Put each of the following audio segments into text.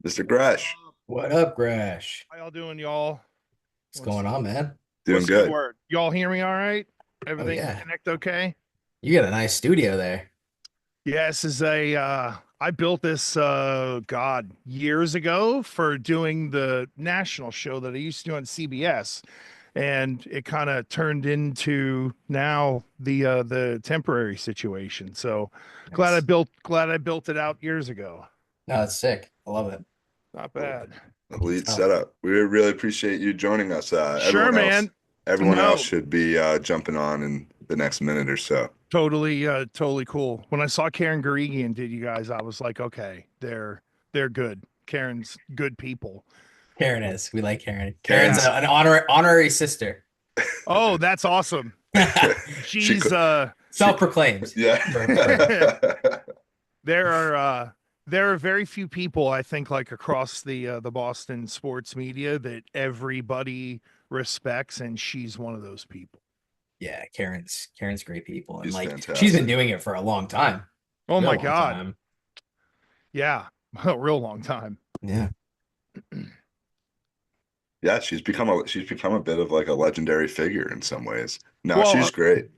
Mr. Gresh. What up, Gresh? How y'all doing, y'all? What's going on, man? Doing What's the good good. word? Y'all hear me all right? Oh Everything yeah, connect okay? you got a nice studio there. Yeah, this is a I built this God years ago for doing the national show that I used to do on CBS. And it kind of turned into now the temporary situation. So Nice. glad I built it out years ago. No, that's sick. I love it. Not bad. Elite Oh, setup. We really appreciate you joining us. Sure, man. Everyone else No, should be jumping on in the next minute or so. totally cool. When I saw Karen Guregian did you guys, I was like, okay, they're good. Karen's good people. Karen is. We like Karen. Karen's Yeah. Karen's an honorary sister. Oh, that's awesome. she She's she Self-proclaimed. yeah. there are there are very few people I think like across the Boston sports media that everybody respects, and she's one of those people. Yeah, Karen's great people, and She's like she's been fantastic. doing it for a long time, Oh real my long God. time. Yeah. A real long time. Yeah. Yeah, she's become a bit of like a legendary figure in some ways. No, Well, she's great.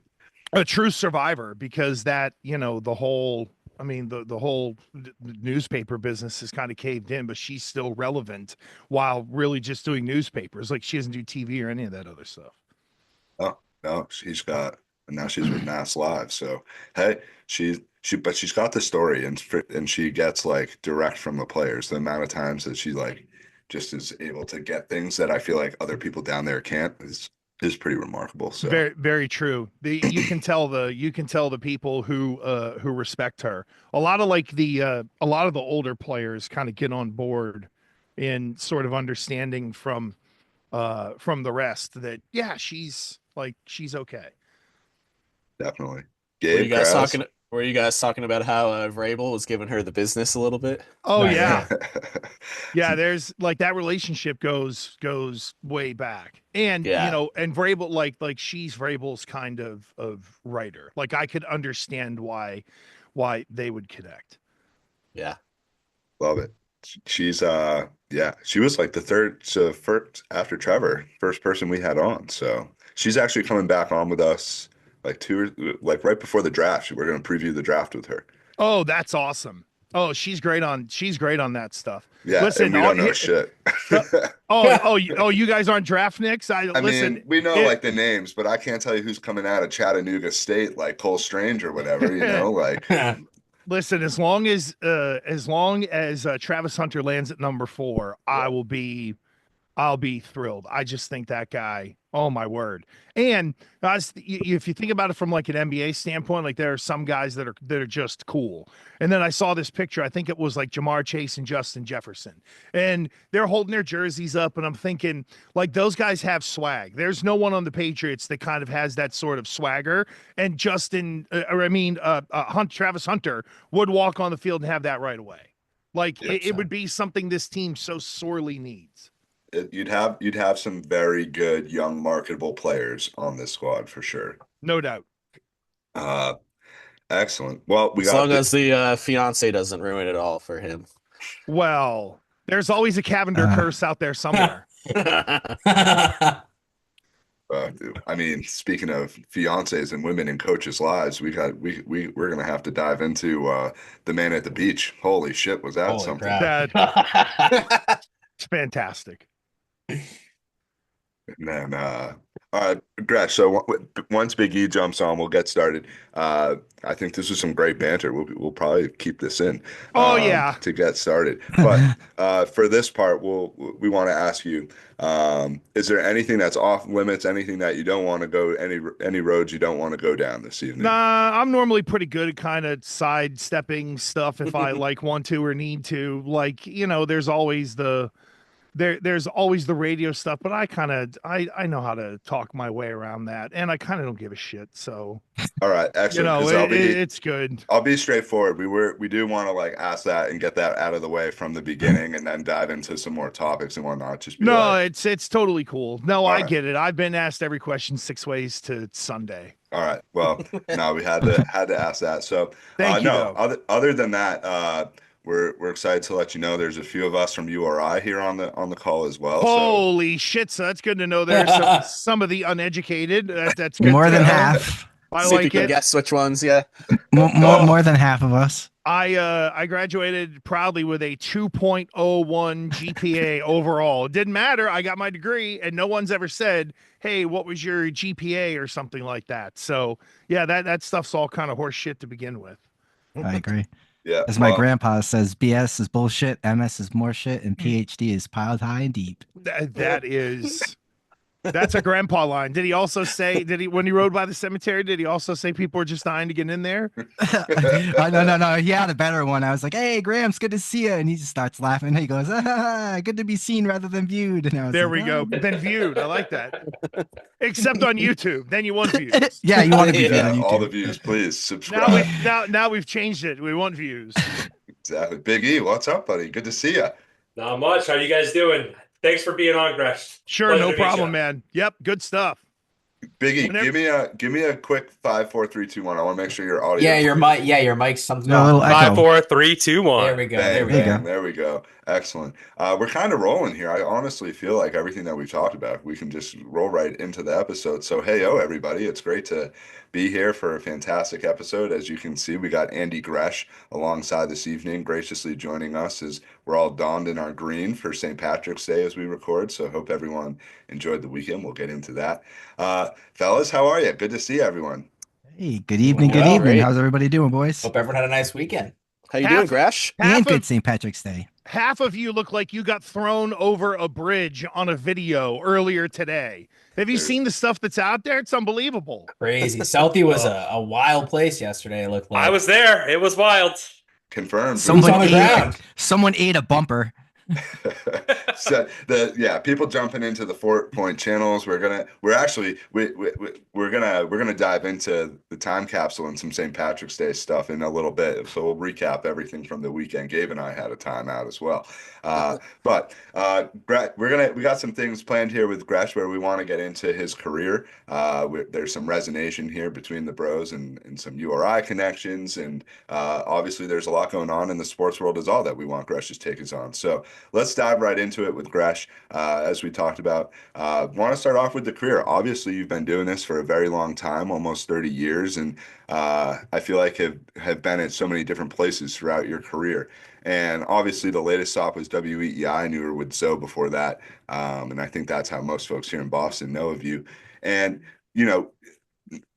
a true survivor because that the whole the whole newspaper business is kind of caved in, but she's still relevant while really just doing newspapers. Like she doesn't do TV or any of that other stuff. Oh, no, and now she's with Mass Live. So, hey, but she's got the story and she gets like direct from the players. The amount of times that she like just is able to get things that I feel like other people down there can't is pretty remarkable. So, Very true. You can tell the people who respect her. A lot of a lot of the older players kind of get on board in sort of understanding from the rest that yeah, she's okay. definitely. Were you Gabe guys Krause. talking? Were you guys talking about how Vrabel was giving her the business a little bit? Oh Oh yeah. yeah. Yeah, there's like that relationship goes way back. And Yeah, and Vrabel like she's Vrabel's kind of writer. Like I could understand why they would connect. yeah. Love it. She's yeah, she was like the third so first after Trevor, first person we had on. So she's actually coming back on with us like right before the draft. We're gonna preview the draft with her. Oh, that's awesome. Oh, she's great on that stuff. Yeah, and Listen, we don't know shit. you guys aren't draft nicks. I I listen, mean, we know it like the names, but I can't tell you who's coming out of Chattanooga State, like Cole Strange or whatever, you know, like listen, as long as Travis Hunter lands at number 4, yeah, I'll be thrilled. I just think that guy, oh my word. And if you think about it from like an NBA standpoint, like there are some guys that are just cool. And then I saw this picture. I think it was like Jamar Chase and Justin Jefferson, and they're holding their jerseys up, and I'm thinking like those guys have swag. There's no one on the Patriots that kind of has that sort of swagger. And Travis Hunter would walk on the field and have that right away. Like yeah. it would be something this team so sorely needs. You'd have some very good young marketable players on this squad for sure. No doubt. Uh, excellent. Well, we As got long as the fiance doesn't ruin it all for him. Well, there's always a Cavender Uh, curse out there somewhere. I mean, speaking of fiancés and women in coaches' lives, we're gonna have to dive into the man at the beach. Holy shit, was that Holy something? crap. That it's fantastic. And then, all right, Gresh. So once Big E jumps on, we'll get started. I think this is some great banter. We'll probably keep this in Oh yeah. to get started. But for this part, we want to ask you: is there anything that's off limits? Anything that you don't want to go any roads you don't want to go down this evening? Nah, I'm normally pretty good at kind of sidestepping stuff if I like want to or need to. Like, there's always the radio stuff, but I know how to talk my way around that, and I kind of don't give a shit. So, All right, excellent. Because it's good. I'll be straightforward. We do want to like ask that and get that out of the way from the beginning, and then dive into some more topics and whatnot. Just be No, like, it's totally cool. No, all I right, get it. I've been asked every question 6 ways to Sunday. all right. Well, no, we had to ask that. So, Thank you no, though. other than that, we're excited to let you know there's a few of us from URI here on the call as well. Holy shit! So that's good to know. There's some of the uneducated. That's good. More to than know. half. I See if you like can it. guess which ones. Yeah. More than half of us. I graduated proudly with a 2.01 GPA overall. It didn't matter. I got my degree, and no one's ever said, "Hey, what was your GPA?" or something like that. So yeah, that stuff's all kind of horse shit to begin with. I agree. Yeah, As my well, grandpa says, BS is bullshit, MS is more shit, and PhD is piled high and deep. That's a grandpa line. Did he also say? Did he when he rode by the cemetery? Did he also say people are just dying to get in there? No. He had a better one. I was like, "Hey, Gramps, good to see you," and he just starts laughing. He goes, "Good to be seen rather than viewed." And I was There like, we go. Been viewed. I like that. Except on YouTube. Then you want views. Yeah, you want to be viewed yeah, on YouTube. all the views, please subscribe. Now we've changed it. We want views. Exactly. Big E, what's up, buddy? Good to see you. Not much. How you guys doing? Thanks for being on, Gresh. Sure, Pleasure no to meet problem, ya. man. Yep, good stuff. Big E, Whenever- give me a quick 5, 4, 3, 2, 1. I want to make sure your audio. Yeah, your mic's something A off. little Five, echo. 4, 3, 2, 1. There we go. Bang, There we There you go. bang, there we go. Excellent. We're kind of rolling here. I honestly feel like everything that we've talked about, we can just roll right into the episode. So, hey, everybody. It's great to be here for a fantastic episode. As you can see, we got Andy Gresh alongside this evening, graciously joining us as we're all donned in our green for St. Patrick's Day as we record. So, hope everyone enjoyed the weekend. We'll get into that. Fellas, how are you? Good to see everyone. Hey, good evening, good Well, evening. great. How's everybody doing, boys? Hope everyone had a nice weekend. How you Half- doing, Gresh? And good St. Patrick's Day. half of you look like you got thrown over a bridge on a video earlier today. Have you seen the stuff that's out there? It's unbelievable. Crazy. Southie was a wild place yesterday, it looked like. I was there. It was wild. Confirmed. Someone on the ground. Someone ate a bumper. So people jumping into the 4-point channels. We're gonna dive into the time capsule and some St. Patrick's Day stuff in a little bit. So we'll recap everything from the weekend. Gabe and I had a time out as well. But we got some things planned here with Gresh where we want to get into his career. There's some resonation here between the bros and some URI connections, and obviously there's a lot going on in the sports world as all that we want Gresh's take is on. So let's dive right into it with Gresh. As we talked about, want to start off with the career. Obviously, you've been doing this for a very long time, almost 30 years, and I feel like have been at so many different places throughout your career. And obviously, the latest stop was WEEI, and you were with Zoe before that. And I think that's how most folks here in Boston know of you. And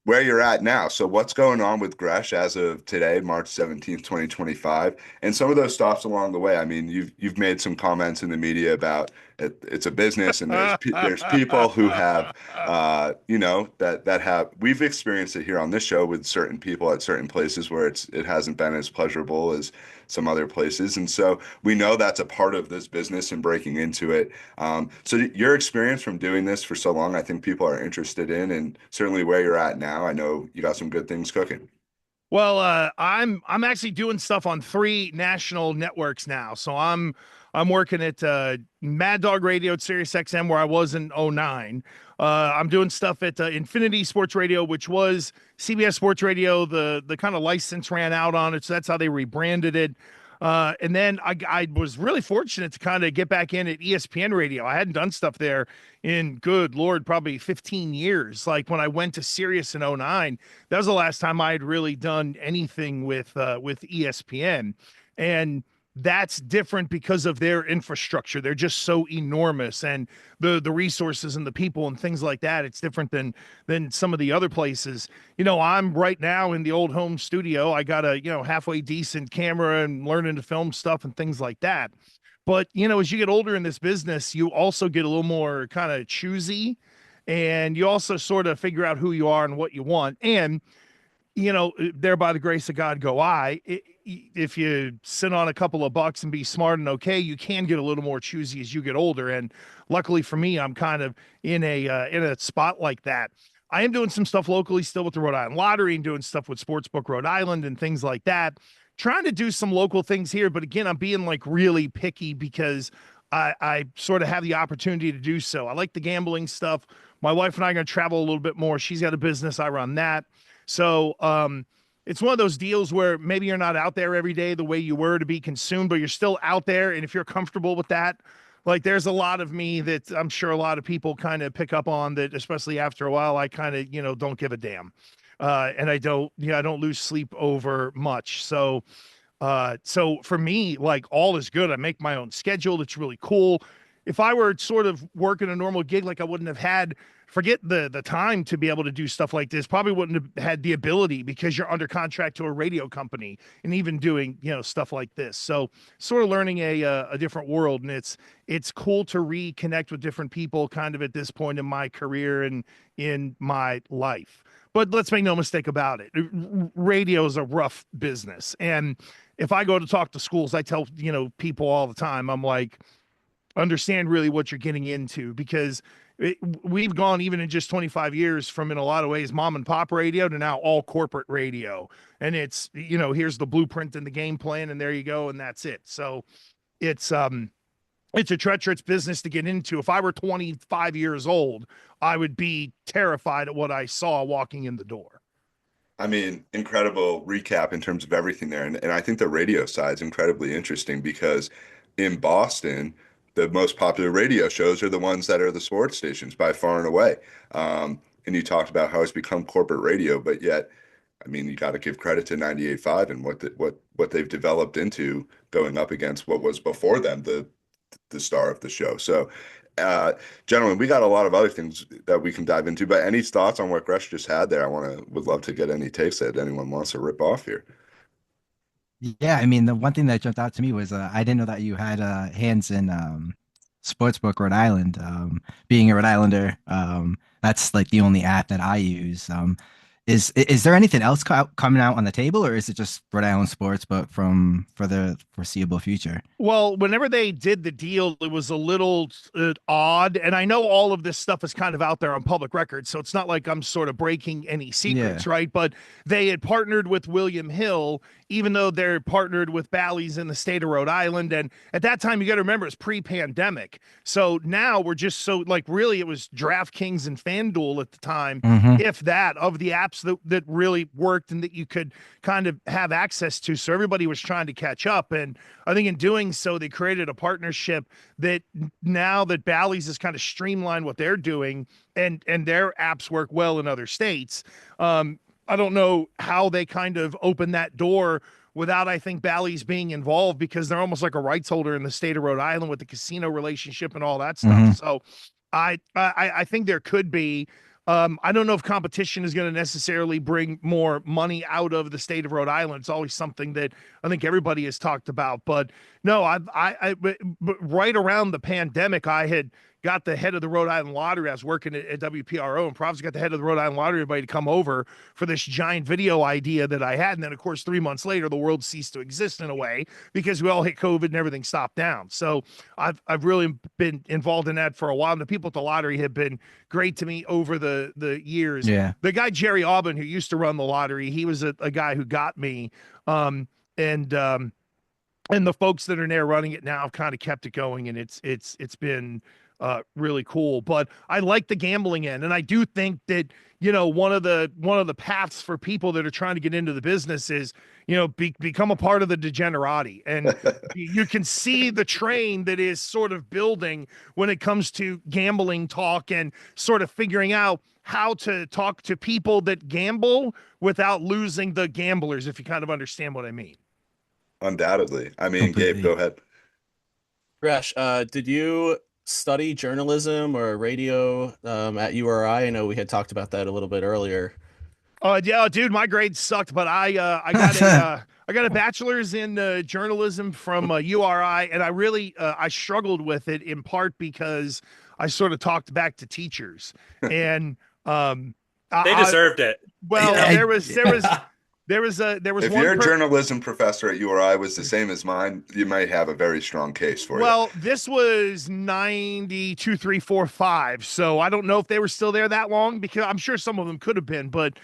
where you're at now. So what's going on with Gresh as of today, March 17th, 2025, and some of those stops along the way. I mean, you've made some comments in the media about it's a business, and there's people who have that have, we've experienced it here on this show with certain people at certain places where it hasn't been as pleasurable as some other places. And so we know that's a part of this business and breaking into it. So your experience from doing this for so long, I think people are interested in, and certainly where you're at now, I know you got some good things cooking. Well, I'm actually doing stuff on 3 national networks now. So I'm working at Mad Dog Radio at Sirius XM, where I was in 09. I'm doing stuff at Infinity Sports Radio, which was CBS Sports Radio. The kind of license ran out on it, so that's how they rebranded it. And then I was really fortunate to kind of get back in at ESPN Radio. I hadn't done stuff there in, good Lord, probably 15 years. Like when I went to Sirius in 09, that was the last time I had really done anything with ESPN. And that's different because of their infrastructure. They're just so enormous, and the resources and the people and things like that. It's different than some of the other places. I'm right now in the old home studio. I got a halfway decent camera and learning to film stuff and things like that. But as you get older in this business, you also get a little more kind of choosy, and you also sort of figure out who you are and what you want. And there by the grace of God go I. If you sit on a couple of bucks and be smart and okay, you can get a little more choosy as you get older. And luckily for me, I'm kind of in a spot like that. I am doing some stuff locally still with the Rhode Island Lottery and doing stuff with Sportsbook Rhode Island and things like that. Trying to do some local things here, but again, I'm being like really picky because I sort of have the opportunity to do so. I like the gambling stuff. My wife and I are going to travel a little bit more. She's got a business. I run that. So, it's one of those deals where maybe you're not out there every day the way you were to be consumed, but you're still out there. And if you're comfortable with that, like there's a lot of me that I'm sure a lot of people kind of pick up on that, especially after a while, I kind of, don't give a damn. And I don't lose sleep over much. So for me, like all is good. I make my own schedule. It's really cool. If I were sort of working a normal gig, like I wouldn't have had, forget the time to be able to do stuff like this, probably wouldn't have had the ability because you're under contract to a radio company and even doing, stuff like this. So sort of learning a different world. And it's cool to reconnect with different people kind of at this point in my career and in my life. But let's make no mistake about it. Radio is a rough business. And if I go to talk to schools, I tell, people all the time, I'm like, understand really what you're getting into, because we've gone, even in just 25 years, from in a lot of ways mom and pop radio to now all corporate radio. And it's, here's the blueprint and the game plan, and there you go. And that's it. So it's a treacherous business to get into. If I were 25 years old, I would be terrified at what I saw walking in the door. I mean, incredible recap in terms of everything there. And I think the radio side is incredibly interesting because in Boston, the most popular radio shows are the ones that are the sports stations by far and away. And you talked about how it's become corporate radio, but yet, I mean, you got to give credit to 98.5 and what they've developed into, going up against what was before them, the star of the show. So, gentlemen, we got a lot of other things that we can dive into, but any thoughts on what Gresh just had there? Would love to get any takes that anyone wants to rip off here. Yeah, I mean, the one thing that jumped out to me was I didn't know that you had hands in Sportsbook Rhode Island. Being a Rhode Islander, that's like the only app that I use. Is there anything else coming out on the table, or is it just Rhode Island sports, but for the foreseeable future? Well, whenever they did the deal, it was a little odd. And I know all of this stuff is kind of out there on public record, so it's not like I'm sort of breaking any secrets, right? But they had partnered with William Hill, even though they're partnered with Bally's in the state of Rhode Island. And at that time, you got to remember, it's pre-pandemic. So now we're just so, like, really, it was DraftKings and FanDuel at the time, if that, of the apps that really worked and that you could kind of have access to. So everybody was trying to catch up. And I think in doing so, they created a partnership that now that Bally's has kind of streamlined what they're doing, and their apps work well in other states. I don't know how they kind of opened that door without, I think, Bally's being involved, because they're almost like a rights holder in the state of Rhode Island with the casino relationship and all that stuff. So I think there could be. I don't know if competition is going to necessarily bring more money out of the state of Rhode Island. It's always something that I think everybody has talked about. But no, but right around the pandemic, I had got the head of the Rhode Island Lottery. I was working at WPRO, and Prov's got the head of the Rhode Island Lottery, everybody to come over for this giant video idea that I had. And then, of course, 3 months later, the world ceased to exist in a way because we all hit COVID and everything stopped down. So I've really been involved in that for a while. And the people at the lottery have been great to me over the years. Yeah. The guy, Jerry Aubin, who used to run the lottery, he was a guy who got me. And the folks that are there running it now have kind of kept it going, and it's been really cool. But I like the gambling end, and I do think that one of the paths for people that are trying to get into the business is become a part of the degenerati, and you can see the train that is sort of building when it comes to gambling talk and sort of figuring out how to talk to people that gamble without losing the gamblers, if you kind of understand what I mean. Undoubtedly. I mean, Completely. Gabe, go ahead. Gresh, did you study journalism or radio at URI? I know we had talked about that a little bit earlier. Yeah, dude, my grades sucked, but I got a bachelor's in journalism from URI, and I really I struggled with it in part because I sort of talked back to teachers, and They deserved it. Well, Yeah. there was If one your journalism professor at URI was the same as mine, you might have a very strong case for you. Well, this was 92, 3, 4, 5. So I don't know if they were still there that long, because I'm sure some of them could have been, but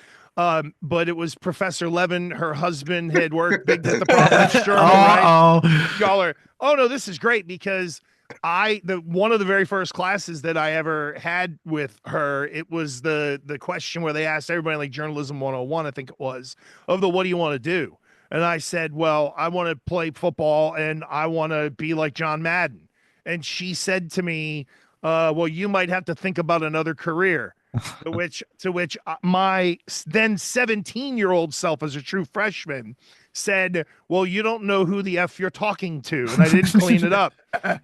it was Professor Levin. Her husband had worked big at the Providence Journal, right? Y'all are, oh no, this is great, because one of the very first classes that I ever had with her, it was the question where they asked everybody, like journalism 101, I think it was, of the what do you want to do? And I said, well, I want to play football and I want to be like John Madden. And she said to me, well, you might have to think about another career. To which my then 17-year-old self, as a true freshman, said, well, you don't know who the F you're talking to. And I didn't clean it up.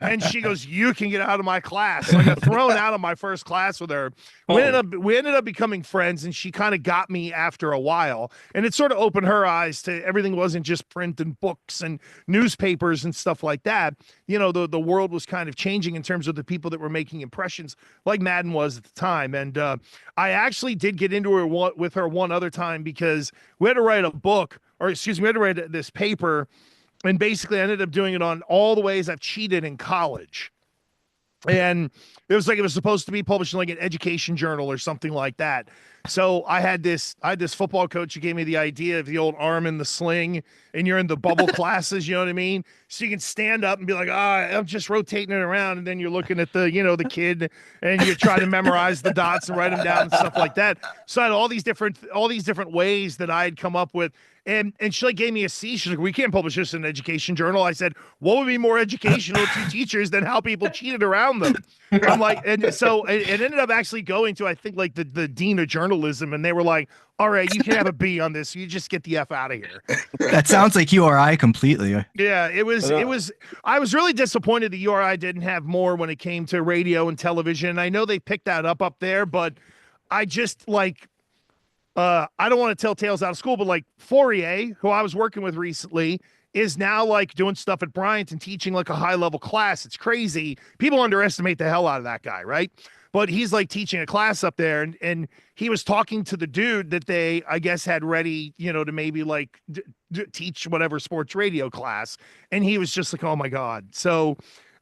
And she goes, you can get out of my class. So I got thrown out of my first class with her. We ended up becoming friends, and she kind of got me after a while. And it sort of opened her eyes to everything wasn't just print and books and newspapers and stuff like that. You know, the world was kind of changing in terms of the people that were making impressions, like Madden was at the time. And I actually did get into her with her one other time because we had to write a book, or excuse me, we had to write this paper, and basically I ended up doing it on all the ways I've cheated in college. And it was supposed to be published in like an education journal or something like that. So I had this football coach who gave me the idea of the old arm in the sling, and you're in the bubble classes, you know what I mean? So you can stand up and be like, I'm just rotating it around. And then you're looking at the kid, and you're trying to memorize the dots and write them down and stuff like that. So I had all these different ways that I had come up with. And she like gave me a C. She's like, we can't publish this in an education journal. I said, what would be more educational to teachers than how people cheated around them? I'm like, and so it ended up actually going to, I think, like the dean of journalism, and they were like, all right, you can have a B on this. You just get the F out of here. That sounds like URI completely. Yeah, it was. I was really disappointed that URI didn't have more when it came to radio and television. I know they picked that up there, but I just like, I don't want to tell tales out of school, but like Fourier, who I was working with recently, is now like doing stuff at Bryant and teaching like a high level class. It's crazy. People underestimate the hell out of that guy, right? But he's like teaching a class up there, and he was talking to the dude that they, I guess, had ready, to maybe like teach whatever sports radio class. And he was just like, oh my God. So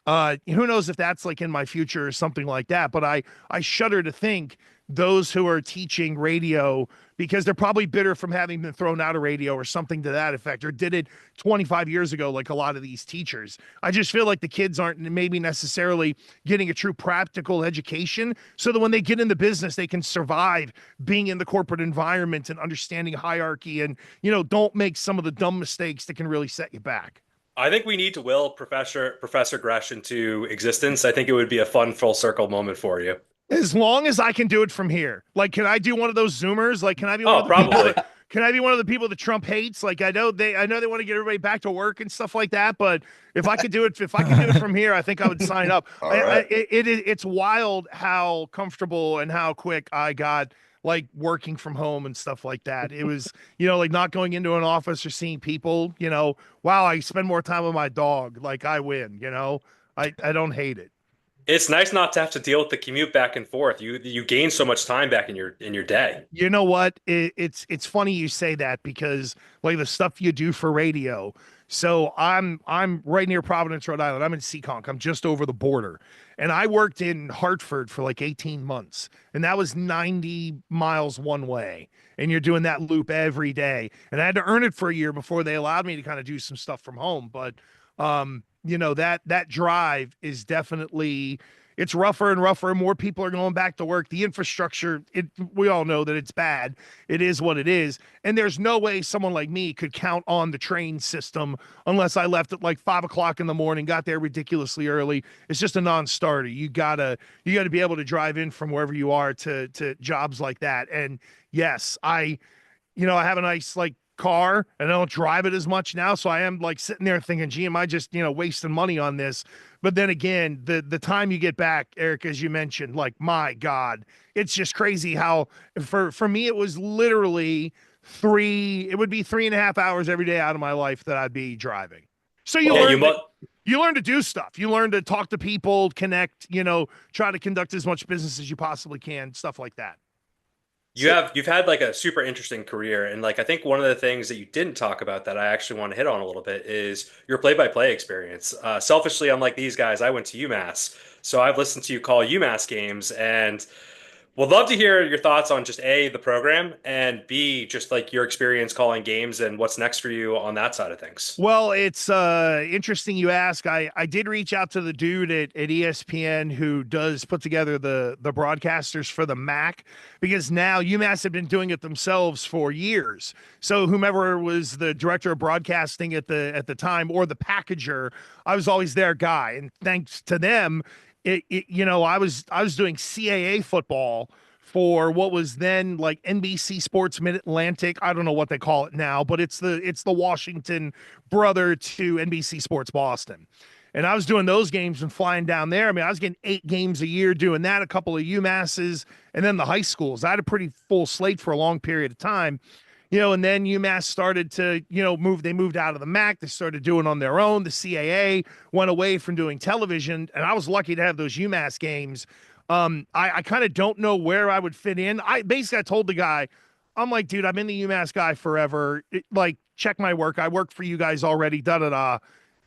who knows if that's like in my future or something like that. But I shudder to think those who are teaching radio, because they're probably bitter from having been thrown out of radio or something to that effect, or did it 25 years ago, like a lot of these teachers. I just feel like the kids aren't maybe necessarily getting a true practical education so that when they get in the business, they can survive being in the corporate environment and understanding hierarchy and, don't make some of the dumb mistakes that can really set you back. I think we need to will Professor Gresh into existence. I think it would be a fun full circle moment for you. As long as I can do it from here. Like, can I do one of those Zoomers? Like, can I be one of the probably. Can I be one of the people that Trump hates? Like, I know they want to get everybody back to work and stuff like that. But if I could do it from here, I think I would sign up. Right. It's wild how comfortable and how quick I got like working from home and stuff like that. It was, like not going into an office or seeing people. Wow, I spend more time with my dog. Like I win. I don't hate it. It's nice not to have to deal with the commute back and forth. You gain so much time back in your day. You know what? It's funny you say that because like the stuff you do for radio. So I'm right near Providence, Rhode Island. I'm in Seekonk. I'm just over the border. And I worked in Hartford for like 18 months. And that was 90 miles one way. And you're doing that loop every day. And I had to earn it for a year before they allowed me to kind of do some stuff from home. But that drive is definitely, it's rougher and rougher. More people are going back to work. The infrastructure, we all know that it's bad. It is what it is. And there's no way someone like me could count on the train system unless I left at like 5 o'clock in the morning, got there ridiculously early. It's just a non-starter. You gotta be able to drive in from wherever you are to jobs like that. And yes, I have a nice like car and I don't drive it as much now. So I am like sitting there thinking, gee, am I just, wasting money on this? But then again, the time you get back, Eric, as you mentioned, like, my God, it's just crazy how for me, it was literally it would be 3.5 hours every day out of my life that I'd be driving. So you learn to do stuff. You learn to talk to people, connect, try to conduct as much business as you possibly can, stuff like that. You've had like a super interesting career, and like I think one of the things that you didn't talk about that I actually want to hit on a little bit is your play-by-play experience. Selfishly, unlike these guys, I went to UMass, so I've listened to you call UMass games, and Would love to hear your thoughts on just A, the program, and B, just like your experience calling games and what's next for you on that side of things. Well, it's interesting you ask. I did reach out to the dude at ESPN who does put together the broadcasters for the MAC, because now UMass have been doing it themselves for years. So whomever was the director of broadcasting at the time, or the packager, I was always their guy. And thanks to them, I was doing CAA football for what was then like NBC Sports Mid Atlantic. I don't know what they call it now, but it's the Washington brother to NBC Sports Boston. And I was doing those games and flying down there. I mean, I was getting 8 games a year doing that, a couple of UMasses, and then the high schools. I had a pretty full slate for a long period of time. And then UMass started to, they moved out of the MAC. They started doing on their own. The CAA went away from doing television, and I was lucky to have those UMass games. I kind of don't know where I would fit in. I told the guy, I'm like, dude, I've been the UMass guy forever. Check my work. I work for you guys already. Da da da.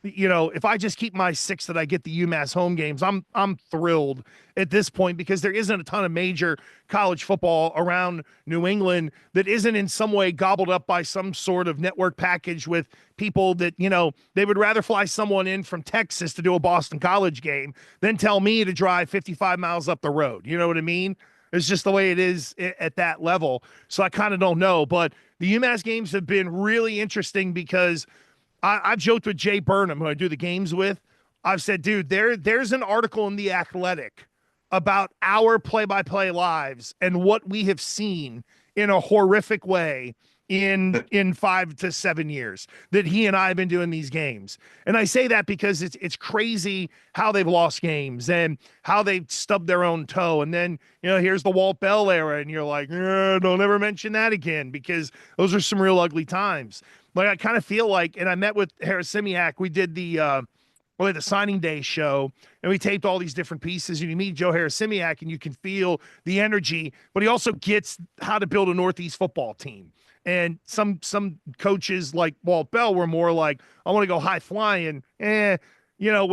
If I just keep my 6 that I get the UMass home games, I'm thrilled at this point, because there isn't a ton of major college football around New England that isn't in some way gobbled up by some sort of network package with people that, they would rather fly someone in from Texas to do a Boston College game than tell me to drive 55 miles up the road. You know what I mean? It's just the way it is at that level. So I kind of don't know, but the UMass games have been really interesting because I've joked with Jay Burnham, who I do the games with. I've said, dude, there's an article in The Athletic about our play-by-play lives and what we have seen in a horrific way in 5 to 7 years that he and I have been doing these games. And I say that because it's crazy how they've lost games and how they've stubbed their own toe. And then, here's the Walt Bell era, and you're like, don't ever mention that again, because those are some real ugly times. Like, I kind of feel like, and I met with Harrisimiak, we did the signing day show, and we taped all these different pieces, and you meet Joe Harrisimiak and you can feel the energy, but he also gets how to build a Northeast football team. And some coaches like Walt Bell were more like, I want to go high flying. When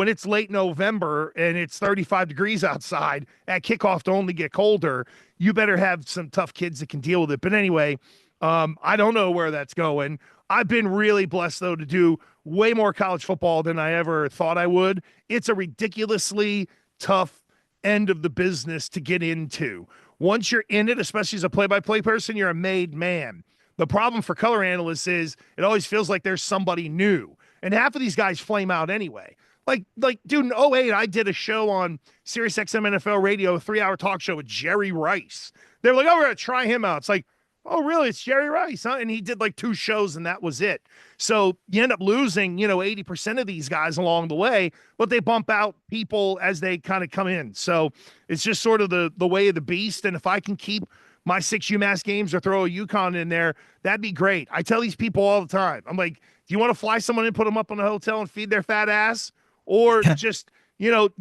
it's late November and it's 35 degrees outside at kickoff to only get colder, you better have some tough kids that can deal with it. But anyway, I don't know where that's going. I've been really blessed, though, to do way more college football than I ever thought I would. It's a ridiculously tough end of the business to get into. Once you're in it, especially as a play-by-play person, you're a made man. The problem for color analysts is it always feels like there's somebody new. And half of these guys flame out anyway. Like, dude, in 2008, I did a show on SiriusXM NFL Radio, a 3-hour talk show with Jerry Rice. They were like, oh, we're going to try him out. It's like, oh, really? It's Jerry Rice, huh? And he did like 2 shows and that was it. So you end up losing, 80% of these guys along the way, but they bump out people as they kind of come in. So it's just sort of the way of the beast. And if I can keep my 6 UMass games or throw a UConn in there, that'd be great. I tell these people all the time, I'm like, do you want to fly someone in, put them up in a hotel and feed their fat ass? Or just,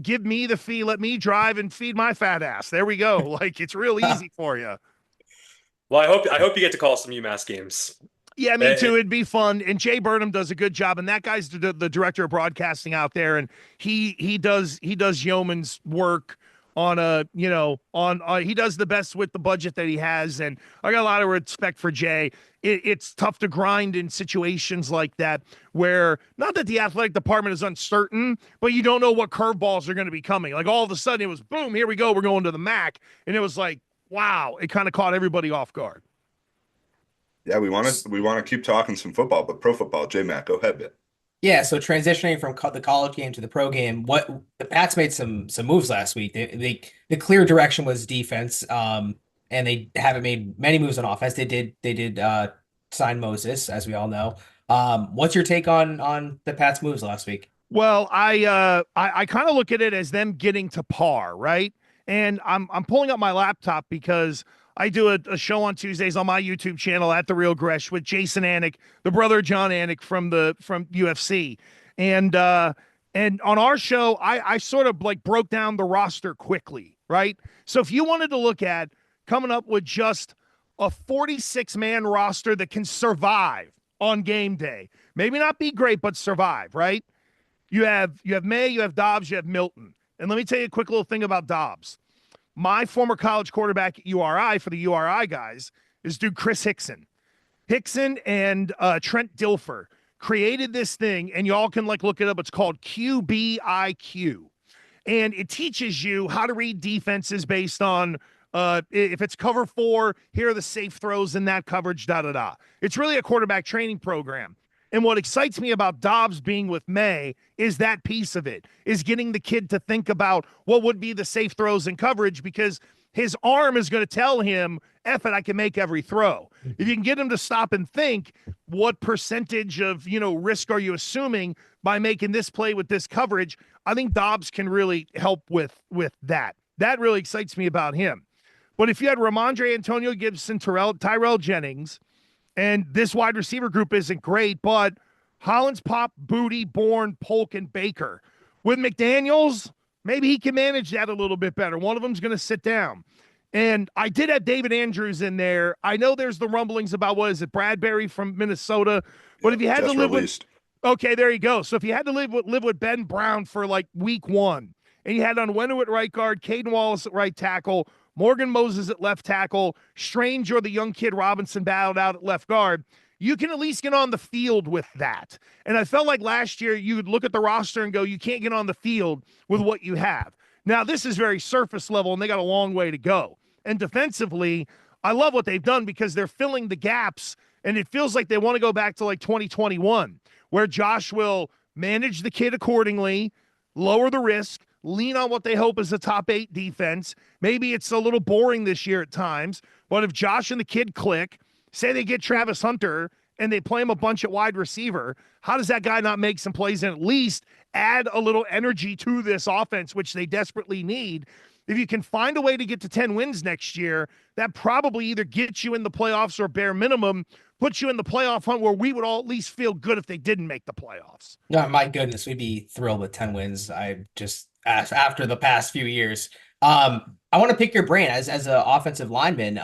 give me the fee, let me drive and feed my fat ass. There we go. Like, it's real easy for you. Well, I hope you get to call some UMass games. Yeah, me too. It'd be fun. And Jay Burnham does a good job, and that guy's the director of broadcasting out there, and he does yeoman's work on he does the best with the budget that he has, and I got a lot of respect for Jay. It's tough to grind in situations like that, where not that the athletic department is uncertain, but you don't know what curveballs are going to be coming. Like, all of a sudden it was boom, here we go, we're going to the MAC, and it was like, wow, it kind of caught everybody off guard. Yeah, we want to keep talking some football, but pro football. J-Mac, go ahead, bit. Yeah, so transitioning from the college game to the pro game, what the Pats made some moves last week. The clear direction was defense, and they haven't made many moves on offense. They did sign Moses, as we all know. What's your take on the Pats moves last week? Well, I kind of look at it as them getting to par, right? And I'm pulling up my laptop because I do a show on Tuesdays on my YouTube channel at The Real Gresh with Jason Anik, the brother of John Anik from UFC. And on our show, I sort of like broke down the roster quickly, right? So if you wanted to look at coming up with just a 46-man roster that can survive on game day, maybe not be great, but survive, right? You have May, you have Dobbs, you have Milton. And let me tell you a quick little thing about Dobbs. my former college quarterback at URI, for the URI guys, is dude Chris Hickson. Hickson and Trent Dilfer created this thing, and y'all can like look it up. It's called QBIQ, and it teaches you how to read defenses based on if it's cover 4, here are the safe throws in that coverage, da da da. It's really a quarterback training program. And what excites me about Dobbs being with May is that piece of it, is getting the kid to think about what would be the safe throws in coverage, because his arm is going to tell him, F it, I can make every throw. If you can get him to stop and think, what percentage of, risk are you assuming by making this play with this coverage? I think Dobbs can really help with that. That really excites me about him. But if you had Ramondre, Antonio Gibson, Tyrell Jennings, and this wide receiver group isn't great, but Hollins, Pop, Booty, Bourne, Polk, and Baker. With McDaniels, maybe he can manage that a little bit better. One of them's going to sit down. And I did have David Andrews in there. I know there's the rumblings about, Bradbury from Minnesota. But if you had to live with... Okay, there you go. So if you had to live with Ben Brown for like week 1, and you had Onwenu at right guard, Caden Wallace at right tackle, Morgan Moses at left tackle, Strange or the young kid Robinson battled out at left guard, you can at least get on the field with that. And I felt like last year you would look at the roster and go, you can't get on the field with what you have. Now, this is very surface level, and they got a long way to go. And defensively, I love what they've done because they're filling the gaps, and it feels like they want to go back to like 2021, where Josh will manage the kid accordingly, lower the risk, lean on what they hope is a top 8 defense. Maybe it's a little boring this year at times, but if Josh and the kid click, say they get Travis Hunter and they play him a bunch at wide receiver, how does that guy not make some plays and at least add a little energy to this offense, which they desperately need? If you can find a way to get to 10 wins next year, that probably either gets you in the playoffs or bare minimum puts you in the playoff hunt, where we would all at least feel good if they didn't make the playoffs. No, my goodness, we'd be thrilled with 10 wins. I just, after the past few years, I want to pick your brain as an offensive lineman.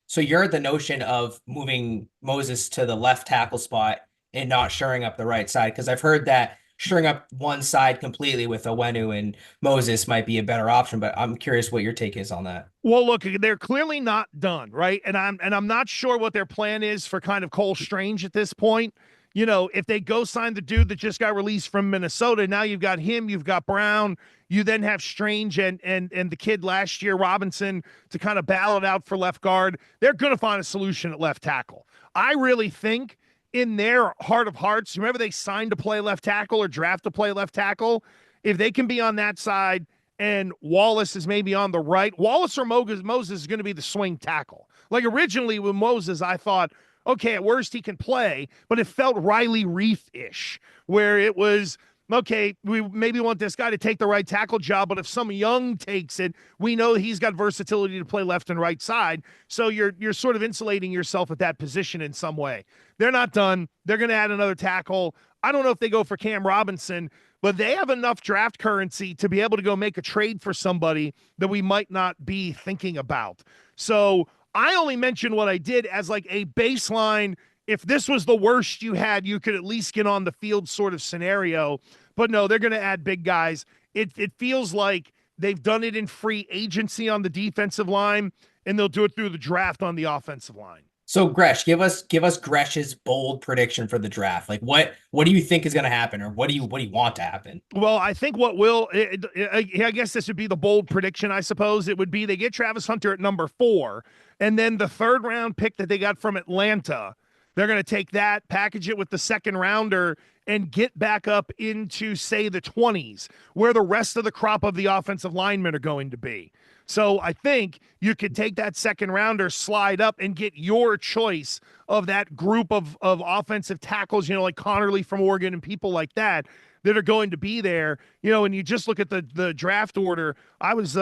So you're the notion of moving Moses to the left tackle spot and not shoring up the right side, because I've heard that shoring up one side completely with Onwenu and Moses might be a better option, but I'm curious what your take is on that. Well, look, they're clearly not done, right? And I'm not sure what their plan is for kind of Cole Strange at this point. If they go sign the dude that just got released from Minnesota, now you've got him, you've got Brown, you then have Strange and the kid last year, Robinson, to kind of battle it out for left guard. They're going to find a solution at left tackle. I really think in their heart of hearts, remember they signed to play left tackle or draft to play left tackle. If they can be on that side and Wallace is maybe on the right, Wallace or Moses is going to be the swing tackle. Like originally with Moses, I thought, okay, at worst he can play, but it felt Riley Reif-ish, where it was, okay, we maybe want this guy to take the right tackle job, but if some young takes it, we know he's got versatility to play left and right side. So you're sort of insulating yourself at that position in some way. They're not done. They're going to add another tackle. I don't know if they go for Cam Robinson, but they have enough draft currency to be able to go make a trade for somebody that we might not be thinking about. So I only mentioned what I did as like a baseline. If this was the worst you had, you could at least get on the field sort of scenario. But no, they're going to add big guys. It feels like they've done it in free agency on the defensive line, and they'll do it through the draft on the offensive line. So Gresh, give us Gresh's bold prediction for the draft. Like what do you think is going to happen, or what do you want to happen? Well, I think what will, I guess this would be the bold prediction, I suppose. It would be they get Travis Hunter at number 4, and then the 3rd round pick that they got from Atlanta, they're going to take that, package it with the 2nd rounder, and get back up into, say, the 20s, where the rest of the crop of the offensive linemen are going to be. So I think you could take that 2nd rounder, slide up, and get your choice of that group of offensive tackles, like Connerly from Oregon and people like that are going to be there. And you just look at the draft order. I was